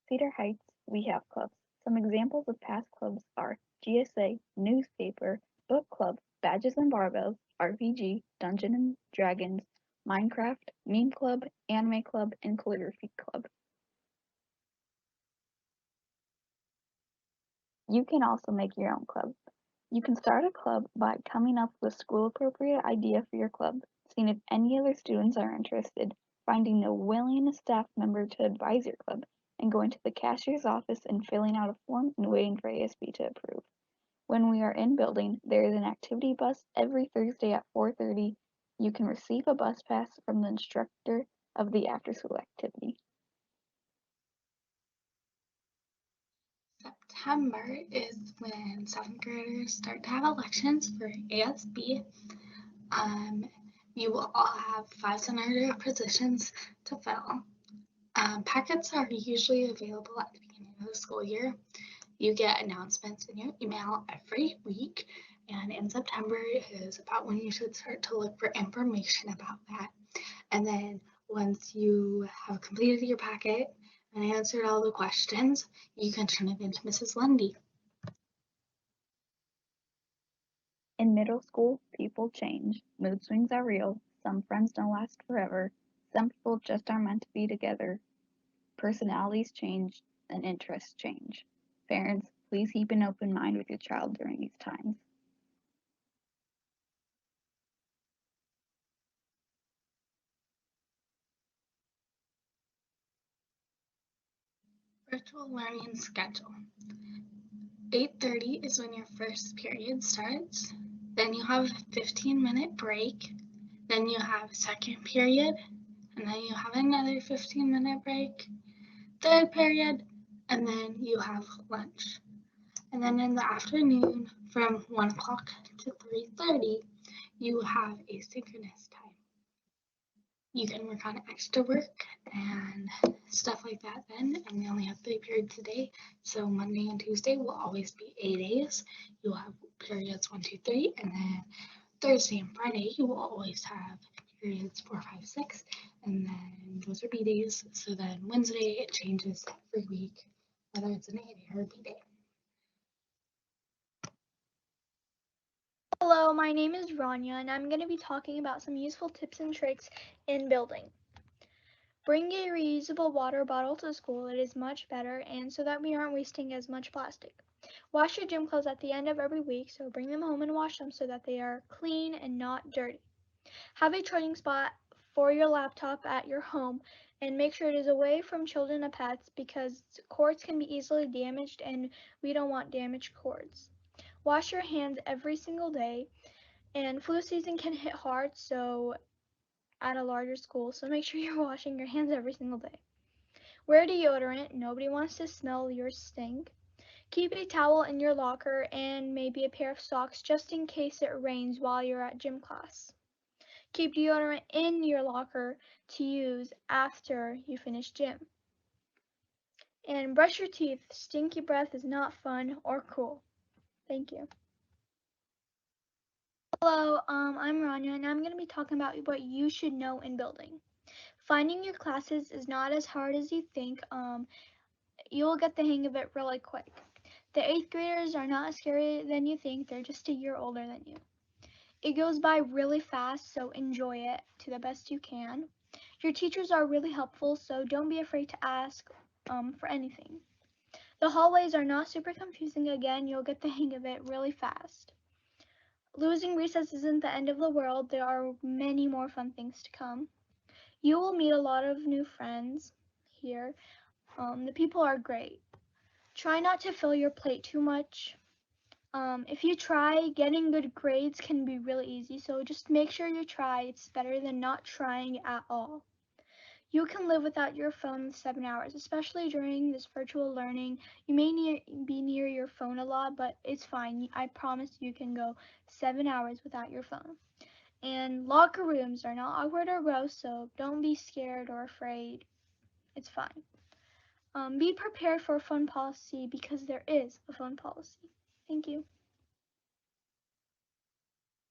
Cedar Heights, we have clubs. Some examples of past clubs are GSA, Newspaper, Book Club, Badges and Barbells, RPG, Dungeons and Dragons, Minecraft, Meme Club, Anime Club, and Calligraphy Club. You can also make your own club. You can start a club by coming up with a school-appropriate idea for your club, seeing if any other students are interested, finding a willing staff member to advise your club, and going to the cashier's office and filling out a form and waiting for ASB to approve. When we are in building, there is an activity bus every Thursday at 4:30. You can receive a bus pass from the instructor of the after-school activity. September is when 7th graders start to have elections for ASB. You will all have 5 senator positions to fill. Packets are usually available at the beginning of the school year. You get announcements in your email every week, and in September is about when you should start to look for information about that. And then once you have completed your packet and answered all the questions, you can turn it into Mrs. Lundy. In middle school, people change. Mood swings are real. Some friends don't last forever. Some people just aren't meant to be together. Personalities change and interests change. Parents, please keep an open mind with your child during these times. Virtual learning schedule. 8:30 is when your first period starts. Then you have a 15-minute break. Then you have second period, and then you have another 15-minute break, third period, and then you have lunch. And then in the afternoon from 1 o'clock to 3:30, you have asynchronous time. You can work on extra work and stuff like that then, and we only have 3 periods a day, so Monday and Tuesday will always be A-days. You'll have periods 1, 2, 3, and then Thursday and Friday you will always have periods 4, 5, 6, and then those are B-days. So then Wednesday it changes every week, whether it's an A-day or a B-day. Hello, my name is Rania, and I'm going to be talking about some useful tips and tricks in building. Bring a reusable water bottle to school. It is much better, and so that we aren't wasting as much plastic. Wash your gym clothes at the end of every week, so bring them home and wash them so that they are clean and not dirty. Have a charging spot for your laptop at your home, and make sure it is away from children and pets because cords can be easily damaged, and we don't want damaged cords. Wash your hands every single day, and flu season can hit hard at a larger school, so make sure you're washing your hands every single day. Wear deodorant. Nobody wants to smell your stink. Keep a towel in your locker and maybe a pair of socks just in case it rains while you're at gym class. Keep deodorant in your locker to use after you finish gym. And brush your teeth. Stinky breath is not fun or cool. Thank you. Hello, I'm Rania, and I'm going to be talking about what you should know in building. Finding your classes is not as hard as you think. You'll get the hang of it really quick. The 8th graders are not scarier than you think. They're just a year older than you. It goes by really fast, so enjoy it to the best you can. Your teachers are really helpful, so don't be afraid to ask for anything. The hallways are not super confusing. Again, you'll get the hang of it really fast. Losing recess isn't the end of the world. There are many more fun things to come. You will meet a lot of new friends here. The people are great. Try not to fill your plate too much. If you try, getting good grades can be really easy, so just make sure you try. It's better than not trying at all. You can live without your phone 7 hours, especially during this virtual learning. You may be near your phone a lot, but it's fine. I promise you can go 7 hours without your phone. And locker rooms are not awkward or gross, so don't be scared or afraid. It's fine. Be prepared for a phone policy because there is a phone policy. Thank you.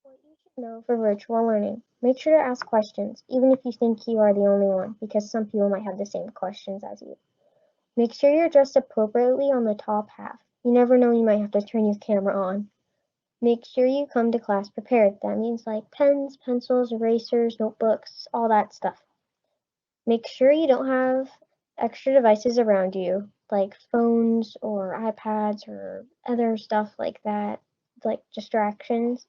What you should know for virtual learning. Make sure to ask questions, even if you think you are the only one, because some people might have the same questions as you. Make sure you're dressed appropriately on the top half. You never know, you might have to turn your camera on. Make sure you come to class prepared. That means like pens, pencils, erasers, notebooks, all that stuff. Make sure you don't have extra devices around you, like phones or iPads or other stuff like that, like distractions.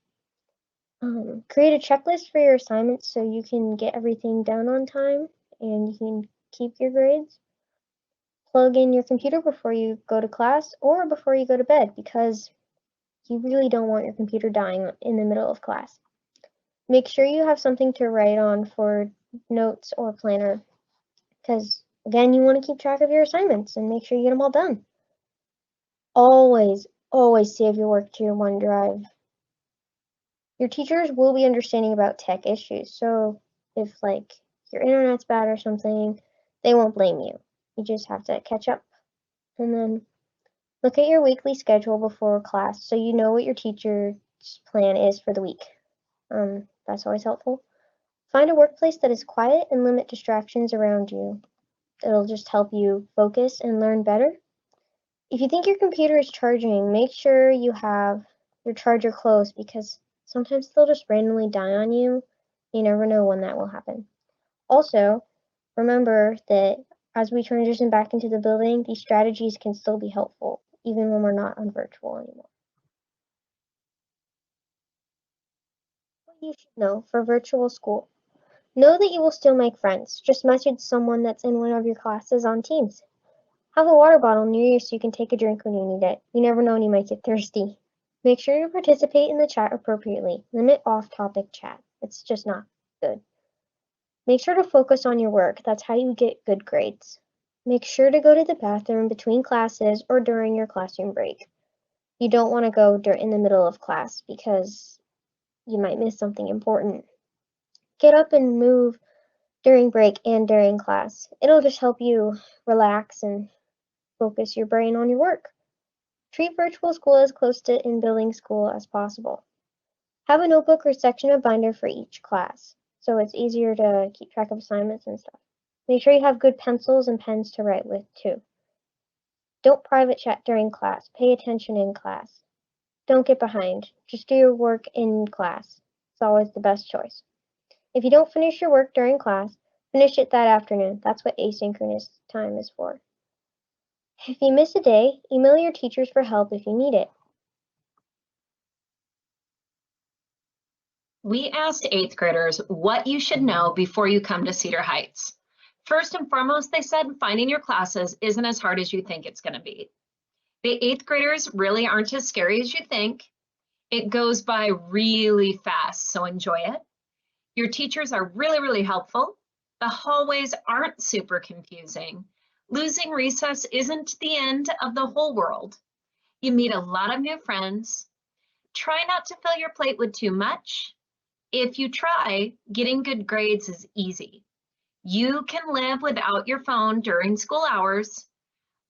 Create a checklist for your assignments so you can get everything done on time and you can keep your grades. Plug in your computer before you go to class or before you go to bed because you really don't want your computer dying in the middle of class. Make sure you have something to write on for notes or planner because, again, you want to keep track of your assignments and make sure you get them all done. Always, always save your work to your OneDrive. Your teachers will be understanding about tech issues, so if like your internet's bad or something, they won't blame you. You just have to catch up. And then look at your weekly schedule before class so you know what your teacher's plan is for the week. That's always helpful. Find a workplace that is quiet and limit distractions around you. It'll just help you focus and learn better. If you think your computer is charging, make sure you have your charger close because sometimes they'll just randomly die on you. You never know when that will happen. Also, remember that as we transition back into the building, these strategies can still be helpful, even when we're not on virtual anymore. What you should know for virtual school. Know that you will still make friends. Just message someone that's in one of your classes on Teams. Have a water bottle near you so you can take a drink when you need it. You never know when you might get thirsty. Make sure you participate in the chat appropriately. Limit off-topic chat. It's just not good. Make sure to focus on your work. That's how you get good grades. Make sure to go to the bathroom between classes or during your classroom break. You don't want to go in the middle of class because you might miss something important. Get up and move during break and during class. It'll just help you relax and focus your brain on your work. Treat virtual school as close to in-building school as possible. Have a notebook or section of binder for each class, so it's easier to keep track of assignments and stuff. Make sure you have good pencils and pens to write with, too. Don't private chat during class. Pay attention in class. Don't get behind. Just do your work in class. It's always the best choice. If you don't finish your work during class, finish it that afternoon. That's what asynchronous time is for. If you miss a day, email your teachers for help if you need it. We asked 8th graders what you should know before you come to Cedar Heights. First and foremost, they said finding your classes isn't as hard as you think it's going to be. The 8th graders really aren't as scary as you think. It goes by really fast, so enjoy it. Your teachers are really helpful. The hallways aren't super confusing. Losing recess isn't the end of the whole world. You meet a lot of new friends. Try not to fill your plate with too much. If you try, getting good grades is easy. You can live without your phone during school hours.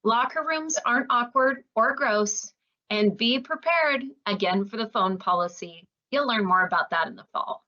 Locker rooms aren't awkward or gross, and be prepared again for the phone policy. You'll learn more about that in the fall.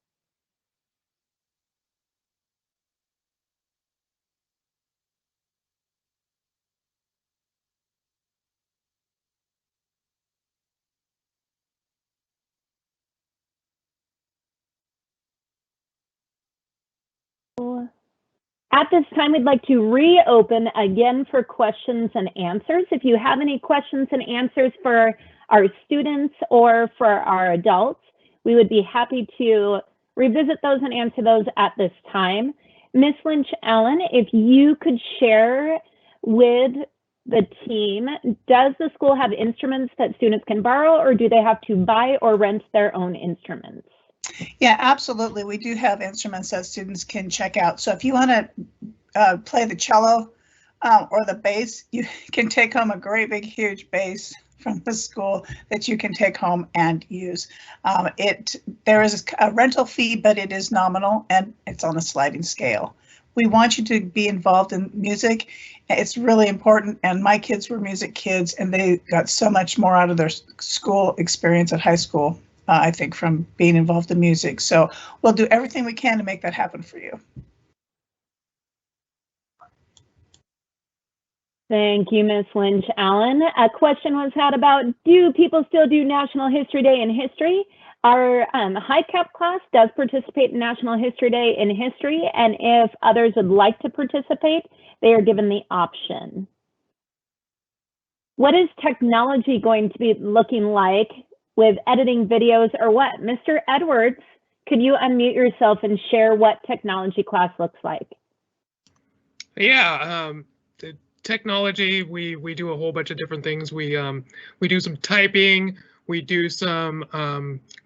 At this time, we'd like to reopen again for questions and answers. If you have any questions and answers for our students or for our adults, we would be happy to revisit those and answer those at this time. Ms. Lynch-Allen, if you could share with the team, does the school have instruments that students can borrow, or do they have to buy or rent their own instruments? Yeah, absolutely. We do have instruments that students can check out. So if you want to play the cello or the bass, you can take home a great big huge bass from the school that you can take home and use. There is a rental fee, but it is nominal and it's on a sliding scale. We want you to be involved in music. It's really important, and my kids were music kids and they got so much more out of their school experience at high school, I think, from being involved in music. So we'll do everything we can to make that happen for you. Thank you, Ms. Lynch-Allen. A question was had about, do people still do National History Day in history? Our high cap class does participate in National History Day in history, and if others would like to participate, they are given the option. What is technology going to be looking like with editing videos or what? Mr. Edwards, could you unmute yourself and share what technology class looks like? Yeah, the technology, we do a whole bunch of different things. We do some typing, we do some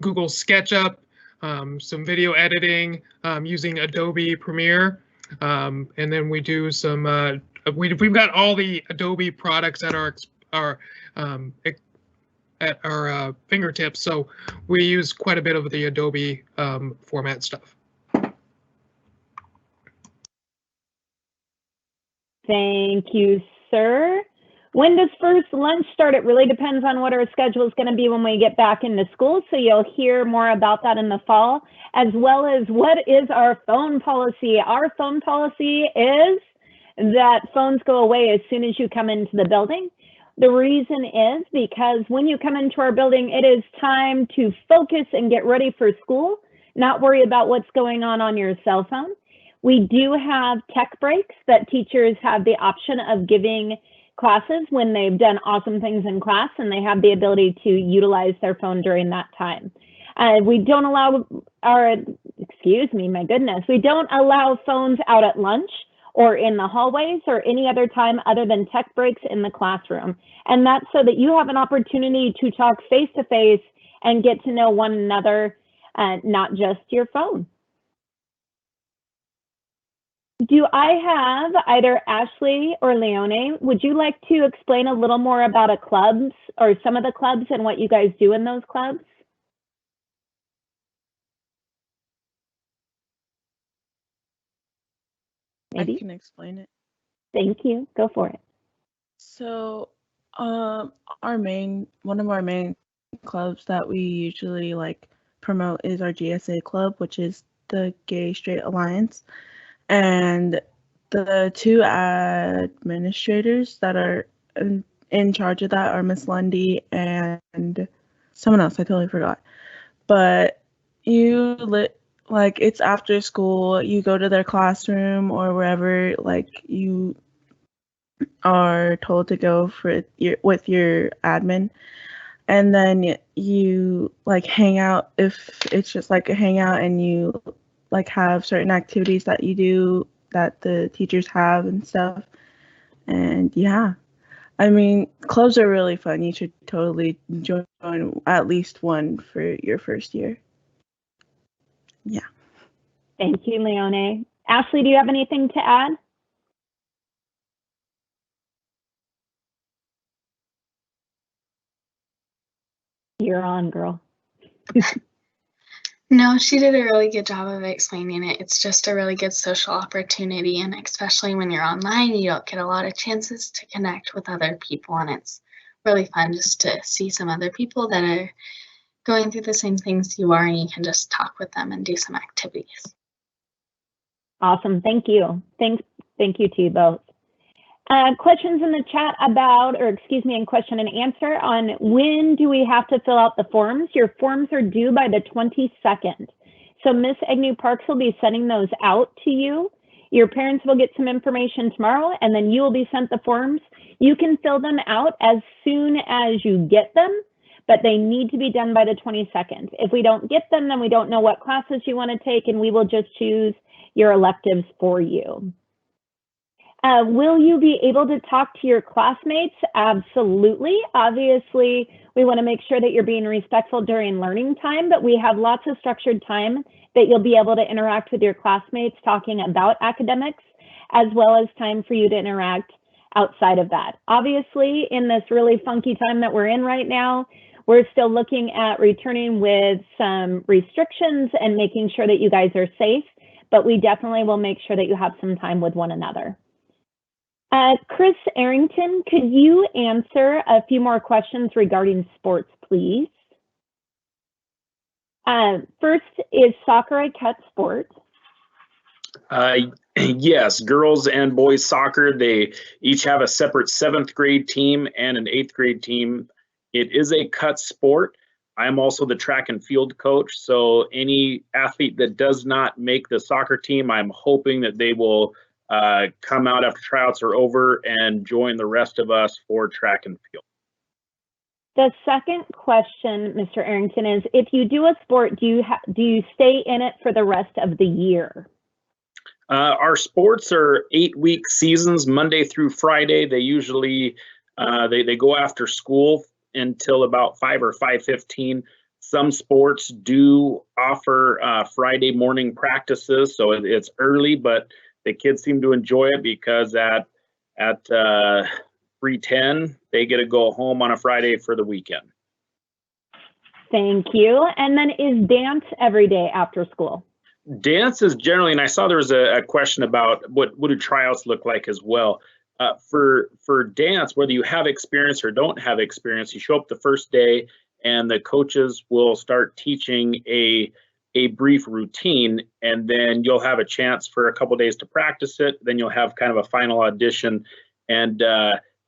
Google SketchUp, some video editing using Adobe Premiere, and then we do some. We've got all the Adobe products at our fingertips, so we use quite a bit of the Adobe format stuff. Thank you, sir. When does first lunch start? It really depends on what our schedule is going to be when we get back into school, so you'll hear more about that in the fall, as well as what is our phone policy. Our phone policy is that phones go away as soon as you come into the building. The reason is because when you come into our building, it is time to focus and get ready for school, not worry about what's going on your cell phone. We do have tech breaks that teachers have the option of giving classes when they've done awesome things in class and they have the ability to utilize their phone during that time. We don't allow we don't allow phones out at lunch or in the hallways or any other time other than tech breaks in the classroom. And that's so that you have an opportunity to talk face to face and get to know one another, not just your phone. Do I have either Ashley or Leone? Would you like to explain a little more about a clubs or some of the clubs and what you guys do in those clubs? Maybe? I can explain it. Thank you. Go for it. So, one of our main clubs that we usually like promote is our GSA club, which is the Gay Straight Alliance. And the two administrators that are in charge of that are Miss Lundy and someone else, I totally forgot. But like it's after school, you go to their classroom or wherever like you are told to go with your admin, and then you like hang out. If it's just like a hangout and you like have certain activities that you do that the teachers have and stuff. And yeah, I mean, clubs are really fun. You should totally join at least one for your first year. Yeah. Thank you, Leone. Ashley, do you have anything to add? You're on, girl. No, she did a really good job of explaining it. It's just a really good social opportunity, and especially when you're online, you don't get a lot of chances to connect with other people, and it's really fun just to see some other people that are going through the same things you are, and you can just talk with them and do some activities. Awesome. Thank you. Thank you to you both. Questions in the chat about, or excuse me, in question and answer on when do we have to fill out the forms? Your forms are due by the 22nd. So Miss Agnew Parks will be sending those out to you. Your parents will get some information tomorrow, and then you will be sent the forms. You can fill them out as soon as you get them, but they need to be done by the 22nd. If we don't get them, then we don't know what classes you want to take, and we will just choose your electives for you. Will you be able to talk to your classmates? Absolutely. Obviously, we want to make sure that you're being respectful during learning time, but we have lots of structured time that you'll be able to interact with your classmates talking about academics, as well as time for you to interact outside of that. Obviously, in this really funky time that we're in right now, we're still looking at returning with some restrictions and making sure that you guys are safe, but we definitely will make sure that you have some time with one another. Chris Arrington, could you answer a few more questions regarding sports, please? First, is soccer a cut sport? Yes, girls and boys soccer, they each have a separate 7th grade team and an 8th grade team. It is a cut sport. I'm also the track and field coach, so any athlete that does not make the soccer team, I'm hoping that they will come out after tryouts are over and join the rest of us for track and field. The second question, Mr. Arrington, is if you do a sport, do you stay in it for the rest of the year? Our sports are 8-week seasons, Monday through Friday. They usually they go after school until about 5 or 5:15. Some sports do offer Friday morning practices, so it's early, but the kids seem to enjoy it because at 3:10 they get to go home on a Friday for the weekend. Thank you. And then is dance every day after school? Dance is generally, and I saw there was a question about what do tryouts look like as well. For dance, whether you have experience or don't have experience, you show up the first day and the coaches will start teaching a brief routine, and then you'll have a chance for a couple days to practice it. Then you'll have kind of a final audition, and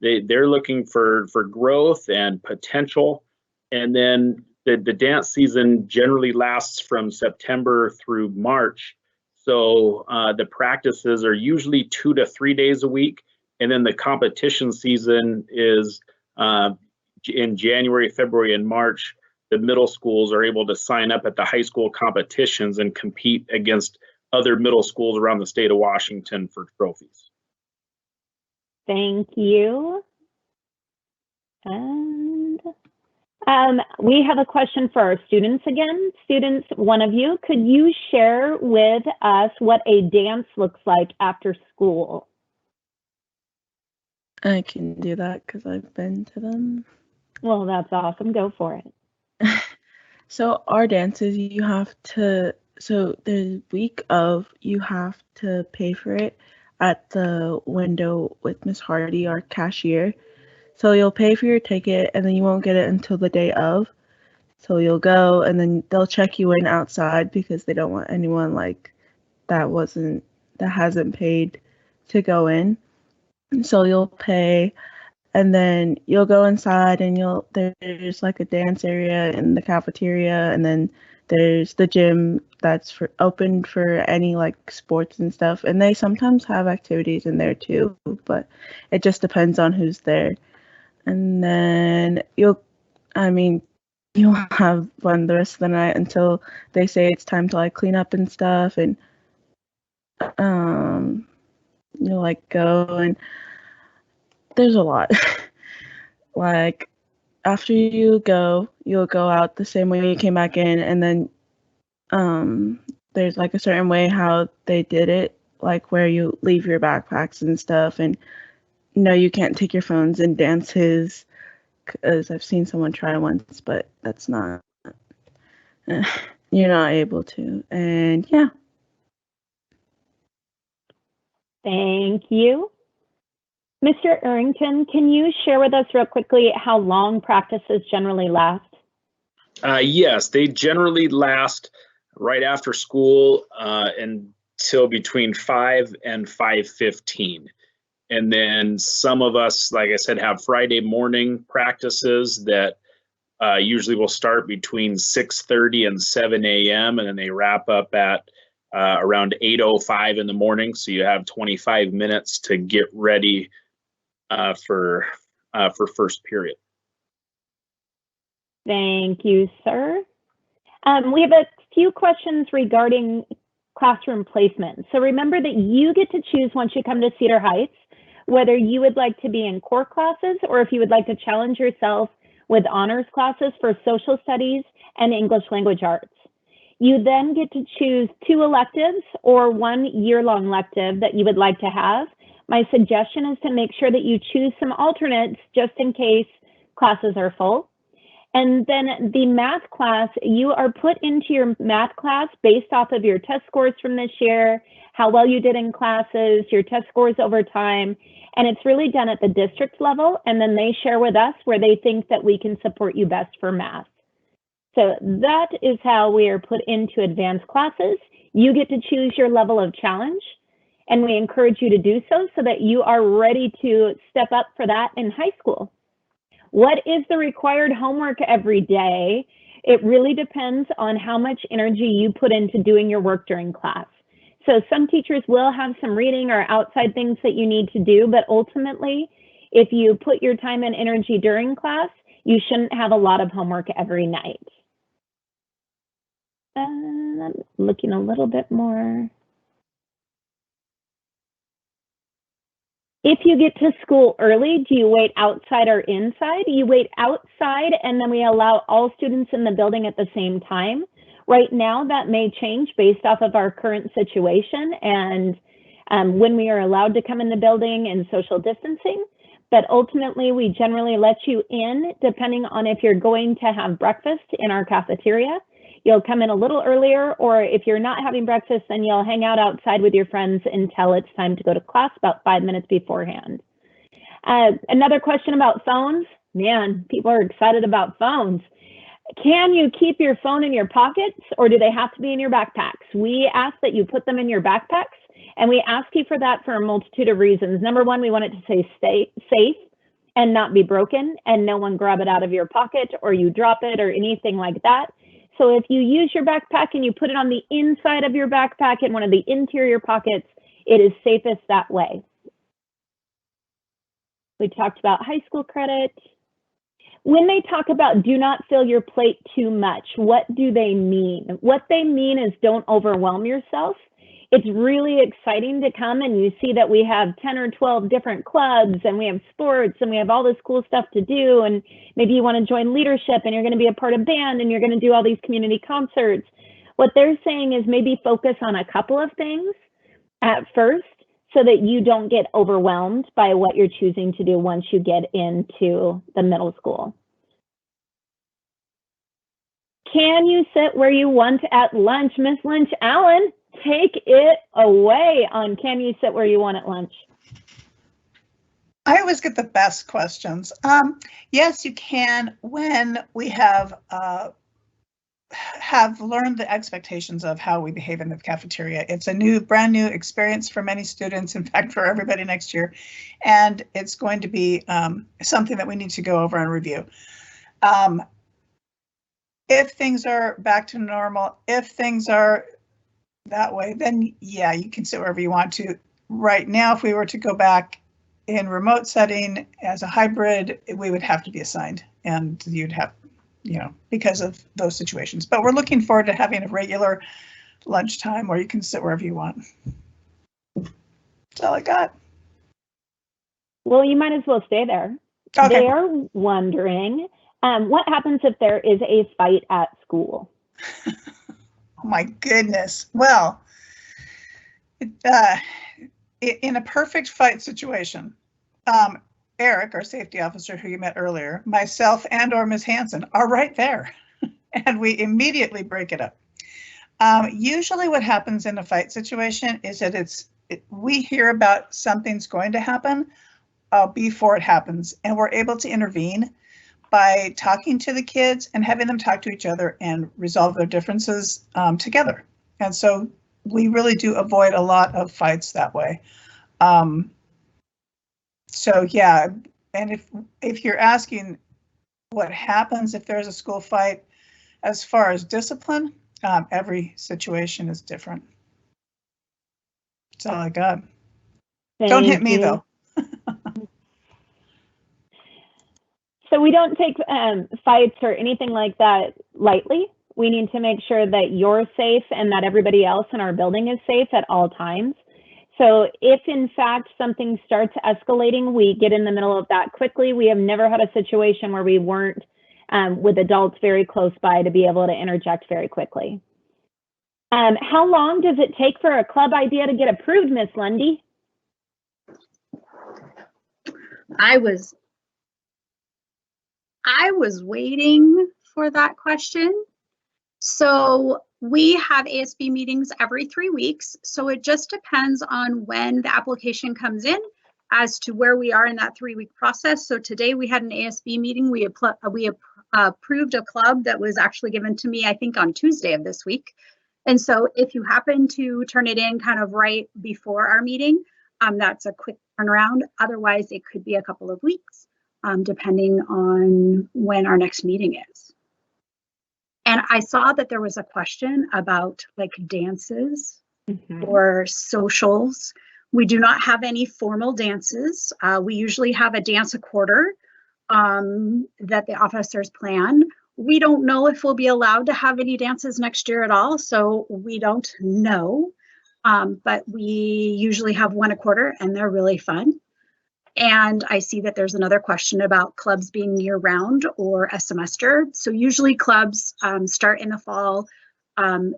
they're looking for growth and potential. And then the dance season generally lasts from September through March. So the practices are usually 2 to 3 days a week, and then the competition season is in January, February, and March. The middle schools are able to sign up at the high school competitions and compete against other middle schools around the state of Washington for trophies. Thank you. And we have a question for our students again. Students, one of you, could you share with us what a dance looks like after school? I can do that because I've been to them. Well, that's awesome. Go for it. So our dances, you have to, so there's week of, you have to pay for it at the window with Miss Hardy, our cashier. So you'll pay for your ticket and then you won't get it until the day of. So you'll go and then they'll check you in outside because they don't want anyone like that hasn't paid to go in. So you'll pay and then you'll go inside and there's like a dance area in the cafeteria, and then there's the gym that's open for any like sports and stuff, and they sometimes have activities in there too, but it just depends on who's there. And then you'll have fun the rest of the night until they say it's time to like clean up and stuff, and you'll like go, and there's a lot. Like after you'll go out the same way you came back in, and then there's like a certain way how they did it, like where you leave your backpacks and stuff, and no, you can't take your phones in dances, because I've seen someone try once, but that's not, you're not able to. And yeah. Thank you. Mr. Errington, can you share with us real quickly how long practices generally last? Yes, they generally last right after school until between 5 and 5:15. And then some of us, like I said, have Friday morning practices that usually will start between 6:30 and 7 a.m. and then they wrap up at around 8:05 in the morning. So you have 25 minutes to get ready for first period. Thank you, sir. We have a few questions regarding classroom placement. So remember that you get to choose once you come to Cedar Heights whether you would like to be in core classes or if you would like to challenge yourself with honors classes for social studies and English language arts. You then get to choose 2 electives or 1 year-long elective that you would like to have. My suggestion is to make sure that you choose some alternates just in case classes are full. And then the math class, you are put into your math class based off of your test scores from this year, how well you did in classes, your test scores over time, and it's really done at the district level, and then they share with us where they think that we can support you best for math. So that is how we are put into advanced classes. You get to choose your level of challenge, and we encourage you to do so that you are ready to step up for that in high school. What is the required homework every day? It really depends on how much energy you put into doing your work during class. So some teachers will have some reading or outside things that you need to do, but ultimately, if you put your time and energy during class, you shouldn't have a lot of homework every night. I'm looking a little bit more. If you get to school early, do you wait outside or inside? You wait outside, and then we allow all students in the building at the same time. Right now, that may change based off of our current situation and when we are allowed to come in the building and social distancing. But ultimately, we generally let you in depending on if you're going to have breakfast in our cafeteria. You'll come in a little earlier, or if you're not having breakfast, then you'll hang out outside with your friends until it's time to go to class about 5 minutes beforehand. Another question about phones. Man, people are excited about phones. Can you keep your phone in your pockets, or do they have to be in your backpacks? We ask that you put them in your backpacks, and we ask you for that for a multitude of reasons. Number one, we want it to stay safe and not be broken, and no one grab it out of your pocket or you drop it or anything like that. So if you use your backpack and you put it on the inside of your backpack in one of the interior pockets, it is safest that way. We talked about high school credit. When they talk about do not fill your plate too much, what do they mean? What they mean is don't overwhelm yourself. it's really exciting to come and you see that we have 10 or 12 different clubs and we have sports and we have all this cool stuff to do. And maybe you want to join leadership and you're going to be a part of band and you're going to do all these community concerts. What they're saying is maybe focus on a couple of things at first so that you don't get overwhelmed by what you're choosing to do once you get into the middle school. Can you sit where you want at lunch? Miss Lynch Allen, take it away on can you sit where you want at lunch? I always get the best questions. Yes, you can when we have learned the expectations of how we behave in the cafeteria. It's a brand new experience for many students, in fact, for everybody next year. And it's going to be something that we need to go over and review. If things are back to normal, if things are that way, then yeah, you can sit wherever you want to. Right now, if we were to go back in remote setting as a hybrid, we would have to be assigned and you'd have, because of those situations. But we're looking forward to having a regular lunchtime where you can sit wherever you want. That's all I got. Well, you might as well stay there. Okay. They're wondering, what happens if there is a fight at school? Oh my goodness. Well, in a perfect fight situation, Eric, our safety officer who you met earlier, myself and or Ms. Hanson are right there and we immediately break it up. Usually what happens in a fight situation is that we hear about something's going to happen before it happens, and we're able to intervene by talking to the kids and having them talk to each other and resolve their differences together. And so we really do avoid a lot of fights that way. So yeah, and if you're asking what happens if there's a school fight, as far as discipline, every situation is different. That's all I got. Don't hit me though. So we don't take fights or anything like that lightly. We need to make sure that you're safe and that everybody else in our building is safe at all times. So if in fact something starts escalating, we get in the middle of that quickly. We have never had a situation where we weren't with adults very close by to be able to interject very quickly. How long does it take for a club idea to get approved, Miss Lundy? I was waiting for that question. So we have ASB meetings every 3 weeks. So it just depends on when the application comes in as to where we are in that 3-week process. So today we had an ASB meeting. We approved a club that was actually given to me, I think, on Tuesday of this week. And so if you happen to turn it in kind of right before our meeting, that's a quick turnaround. Otherwise, it could be a couple of weeks, depending on when our next meeting is. And I saw that there was a question about like dances or socials. We do not have any formal dances. We usually have a dance a quarter that the officers plan. We don't know if we'll be allowed to have any dances next year at all, so we don't know. But we usually have one a quarter and they're really fun. And I see that there's another question about clubs being year round or a semester. So usually clubs start in the fall.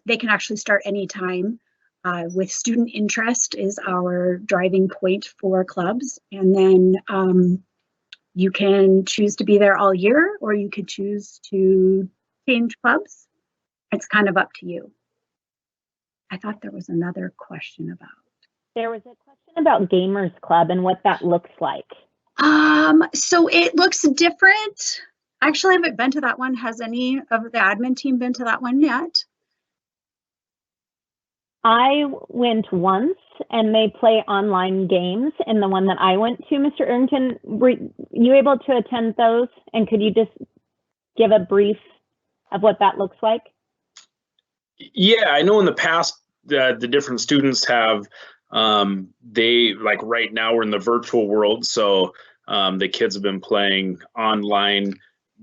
They can actually start anytime. With student interest is our driving point for clubs. And then you can choose to be there all year, or you could choose to change clubs. It's kind of up to you. I thought there was another question about. There was a question about Gamers Club and what that looks like. So it looks different. Actually, I haven't been to that one. Has any of the admin team been to that one yet? I went once and they play online games in the one that I went to. Mr. Errington, were you able to attend those? And could you just give a brief of what that looks like? Yeah, I know in the past the different students have they, like right now we're in the virtual world, so the kids have been playing online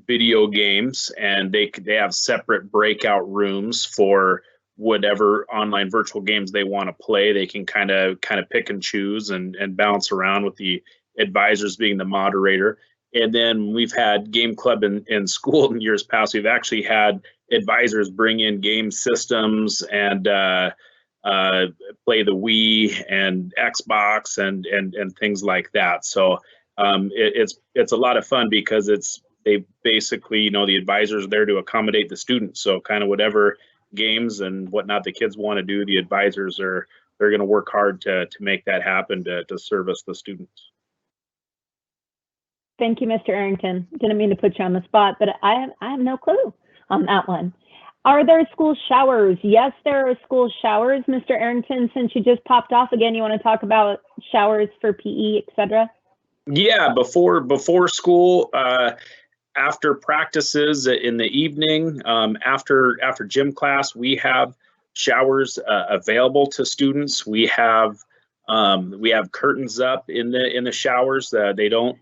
video games, and they have separate breakout rooms for whatever online virtual games they want to play. They can kind of pick and choose and bounce around with the advisors being the moderator. And then we've had game club in school in years past. We've actually had advisors bring in game systems and play the Wii and Xbox and things like that. So it's a lot of fun because they basically, you know, the advisors are there to accommodate the students. So kind of whatever games and whatnot the kids want to do, the advisors they're going to work hard to make that happen to service the students. Thank you, Mr. Arrington. Didn't mean to put you on the spot, but I have no clue on that one. Are there school showers? Yes, there are school showers. Mr. Arrington, since you just popped off again, you want to talk about showers for PE, etc.? Yeah, before school, after practices in the evening, after gym class, we have showers available to students. We have curtains up in the showers. They don't.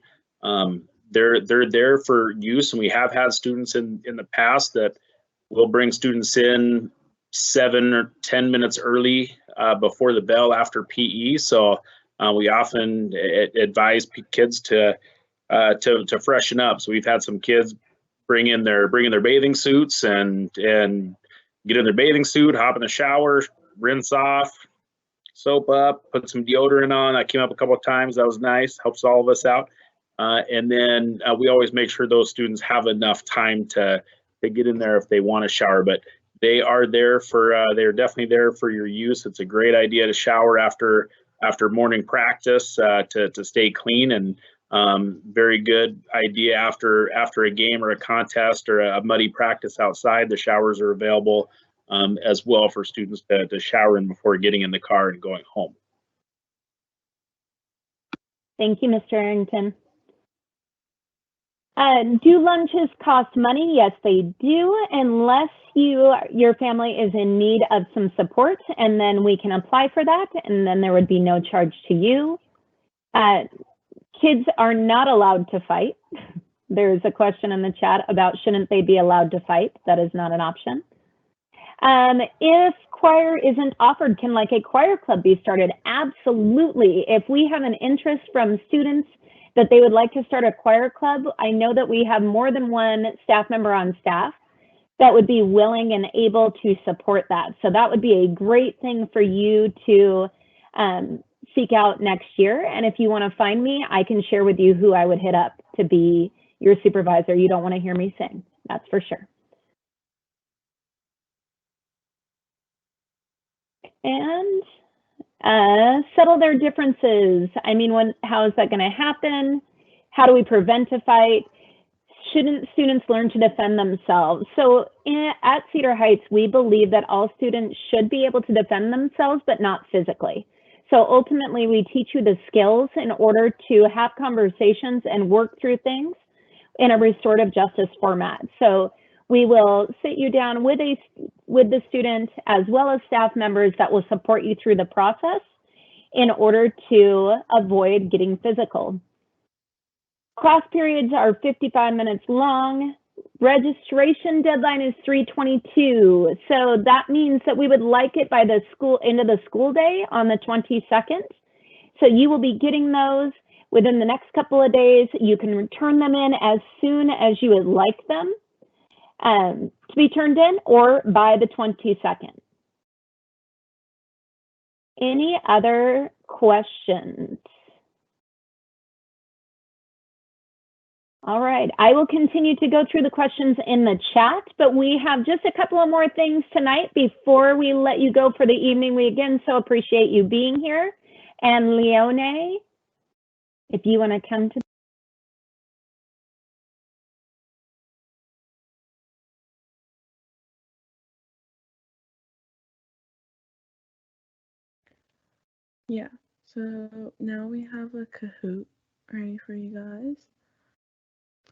They're there for use, and we have had students in the past that will bring students in 7 or 10 minutes early before the bell after PE. So we often advise kids to freshen up. So we've had some kids bring in their bathing suits and get in their bathing suit, hop in the shower, rinse off, soap up, put some deodorant on. That came up a couple of times. That was nice. Helps all of us out. And then we always make sure those students have enough time to get in there if they want to shower. But they are there they're definitely there for your use. It's a great idea to shower after morning practice to stay clean, and very good idea after a game or a contest or a muddy practice outside. The showers are available as well for students to shower in before getting in the car and going home. Thank you, Mr. Arrington. Do lunches cost money? Yes, they do, unless your family is in need of some support, and then we can apply for that, and then there would be no charge to you. Kids are not allowed to fight. There's a question in the chat about shouldn't they be allowed to fight? That is not an option. If choir isn't offered, can like a choir club be started? Absolutely. If we have an interest from students that they would like to start a choir club, I know that we have more than one staff member on staff that would be willing and able to support that. So that would be a great thing for you to seek out next year. And if you want to find me, I can share with you who I would hit up to be your supervisor. You don't want to hear me sing, that's for sure. And settle their differences. I mean, how is that going to happen? How do we prevent a fight? Shouldn't students learn to defend themselves? So at Cedar Heights, we believe that all students should be able to defend themselves, but not physically. So ultimately, we teach you the skills in order to have conversations and work through things in a restorative justice format. So we will sit you down with the student as well as staff members that will support you through the process in order to avoid getting physical. Class periods are 55 minutes long. Registration deadline is 3/22. So that means that we would like it by the end of the school day on the 22nd. So you will be getting those within the next couple of days. You can return them in as soon as you would like them to be turned in, or by the 22nd. Any other questions? All right, I will continue to go through the questions in the chat, but we have just a couple of more things tonight before we let you go for the evening. We again so appreciate you being here. And Leone, if you want to come to Yeah, so now we have a Kahoot ready for you guys.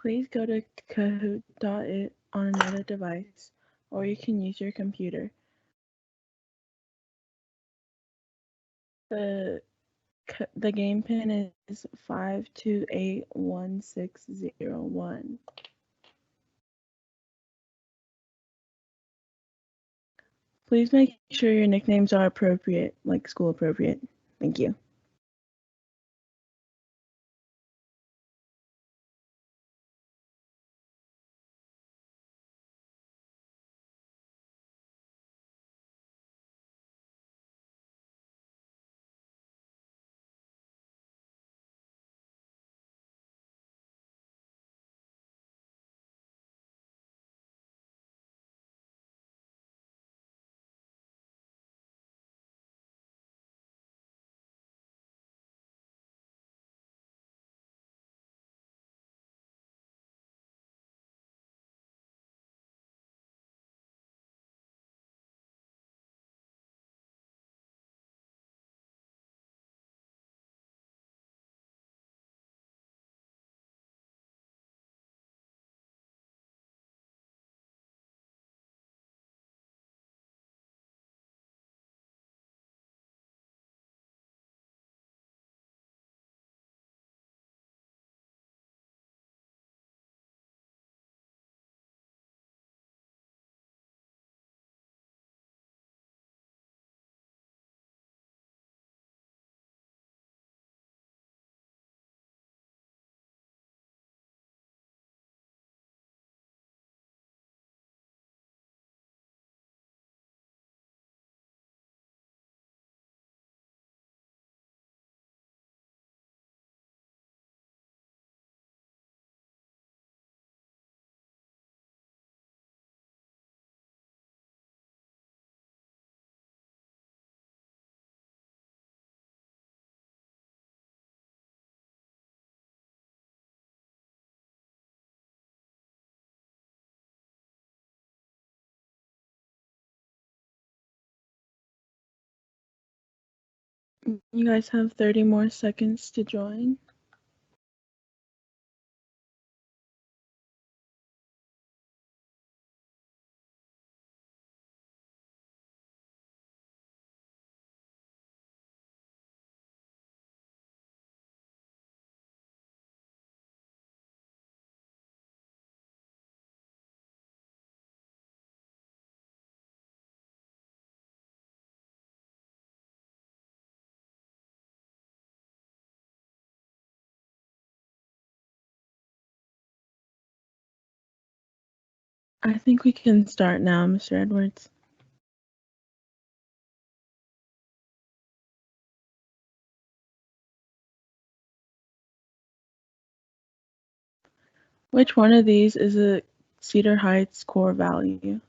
Please go to kahoot.it on another device, or you can use your computer. The game pin is 5281601. Please make sure your nicknames are appropriate, like school appropriate. Thank you. You guys have 30 more seconds to join. I think we can start now, Mr. Edwards. Which one of these is a Cedar Heights core value?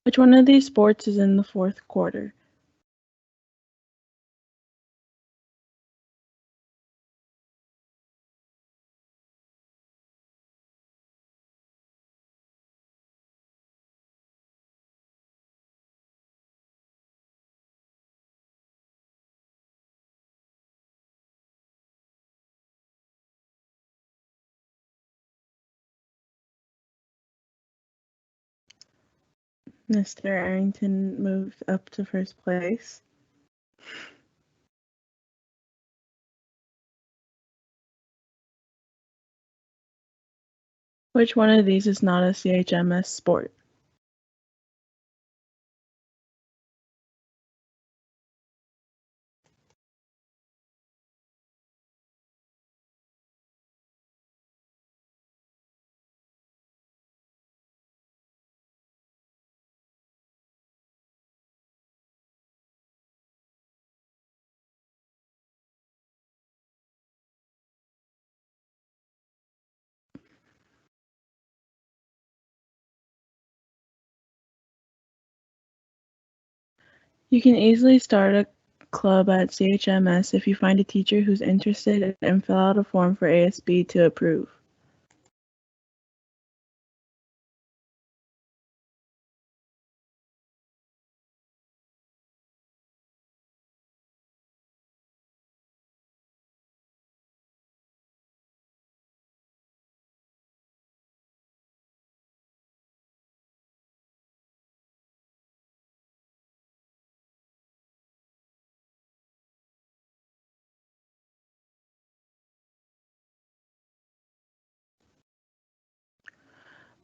Which one of these sports is in the fourth quarter? Mr. Arrington moved up to first place. Which one of these is not a CHMS sport? You can easily start a club at CHMS if you find a teacher who's interested and fill out a form for ASB to approve.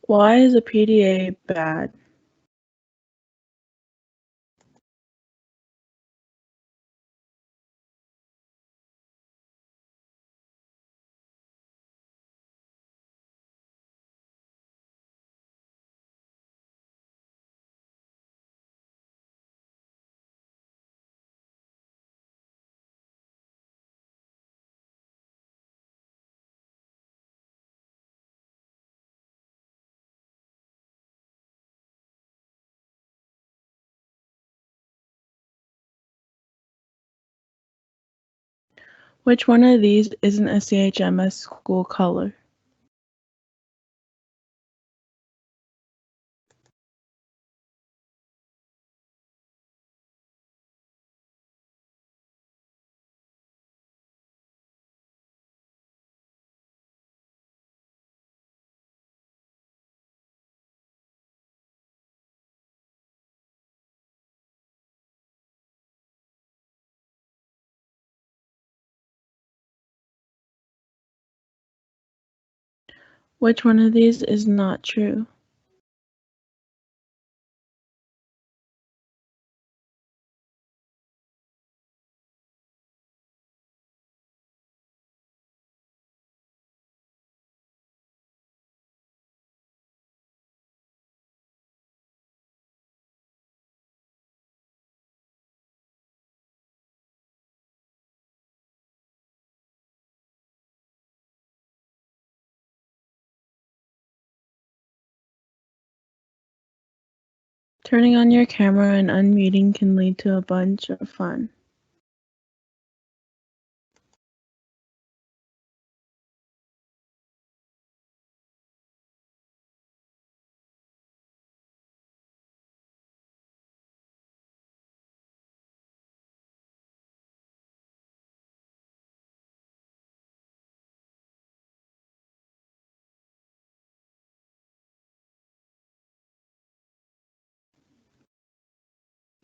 Why is a PDA bad? Which one of these isn't a CHMS school color? Which one of these is not true? Turning on your camera and unmuting can lead to a bunch of fun.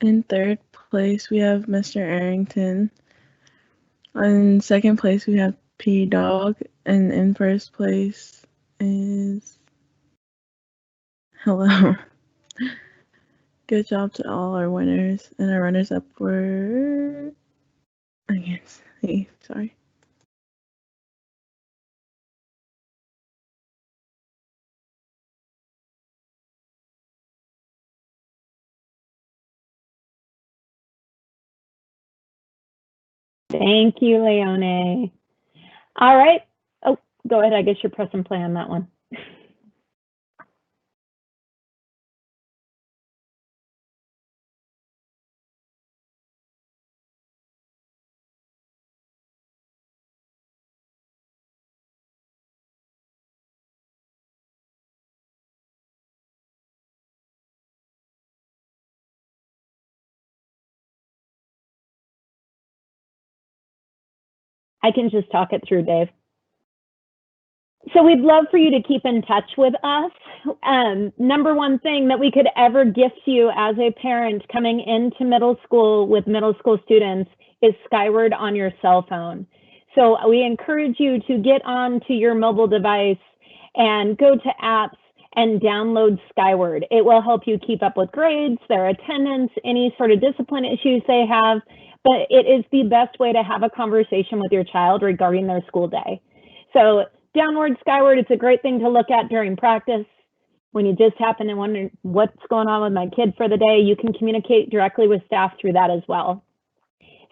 In third place, we have Mr. Arrington. In second place, we have P Dog. And in first place is Hello. Good job to all our winners. And our runners up were, I can't see, sorry. Thank you, Leone. All right. Oh, go ahead. I guess you're pressing play on that one. I can just talk it through, Dave. So we'd love for you to keep in touch with us. Number one thing that we could ever gift you as a parent coming into middle school with middle school students is Skyward on your cell phone. So we encourage you to get onto your mobile device and go to apps and download Skyward. It will help you keep up with grades, their attendance, any sort of discipline issues they have, but it is the best way to have a conversation with your child regarding their school day. So download Skyward, it's a great thing to look at during practice. When you just happen to wonder what's going on with my kid for the day, you can communicate directly with staff through that as well.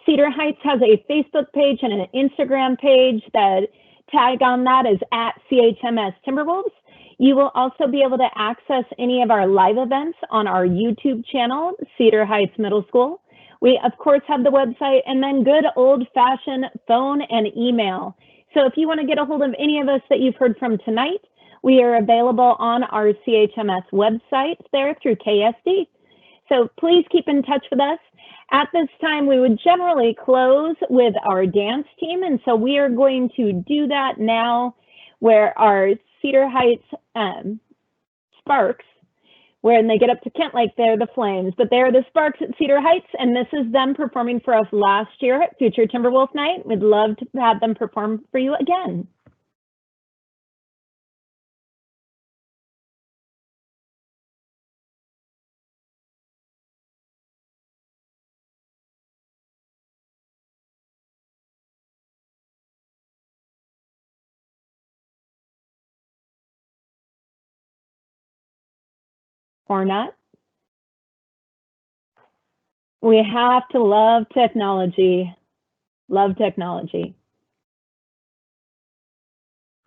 Cedar Heights has a Facebook page and an Instagram page. The tag on that is at CHMS Timberwolves. You will also be able to access any of our live events on our YouTube channel, Cedar Heights Middle School. We, of course, have the website and then good old-fashioned phone and email. So if you want to get a hold of any of us that you've heard from tonight, we are available on our CHMS website there through KSD. So please keep in touch with us. At this time, we would generally close with our dance team. And so we are going to do that now, where our Cedar Heights Sparks, when they get up to Kent Lake, they're the Flames, but they're the Sparks at Cedar Heights, and this is them performing for us last year at Future Timberwolf Night. We'd love to have them perform for you again. or not? We have to love technology. Love technology.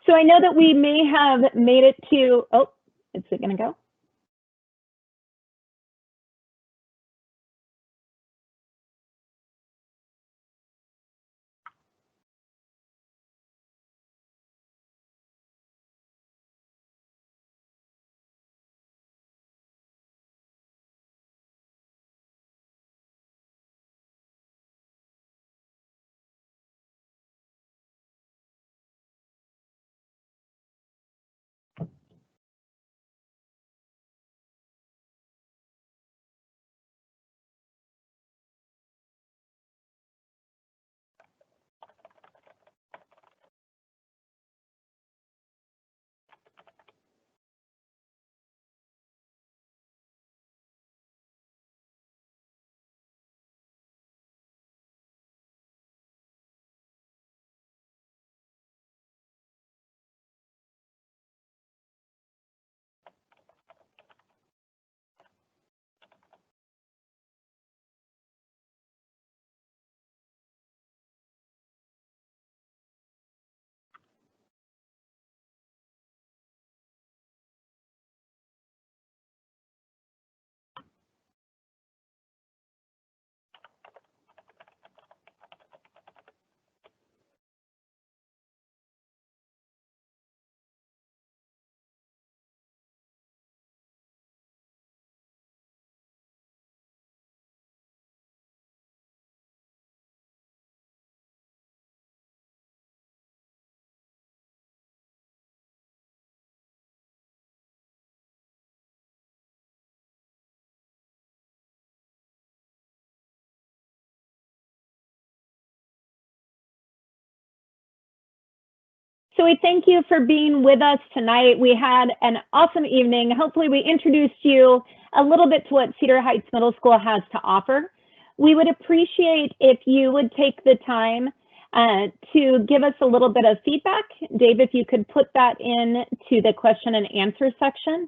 So I know that we may have made it to, oh, is it going to go? So we thank you for being with us tonight. We had an awesome evening. Hopefully we introduced you a little bit to what Cedar Heights Middle School has to offer. We would appreciate if you would take the time to give us a little bit of feedback. Dave, if you could put that in to the question and answer section.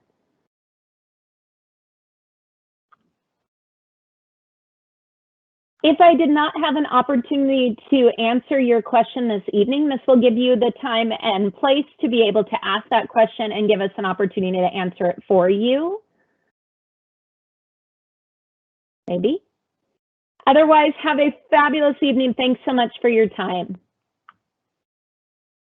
If I did not have an opportunity to answer your question this evening, this will give you the time and place to be able to ask that question and give us an opportunity to answer it for you. Maybe. Otherwise, have a fabulous evening. Thanks so much for your time.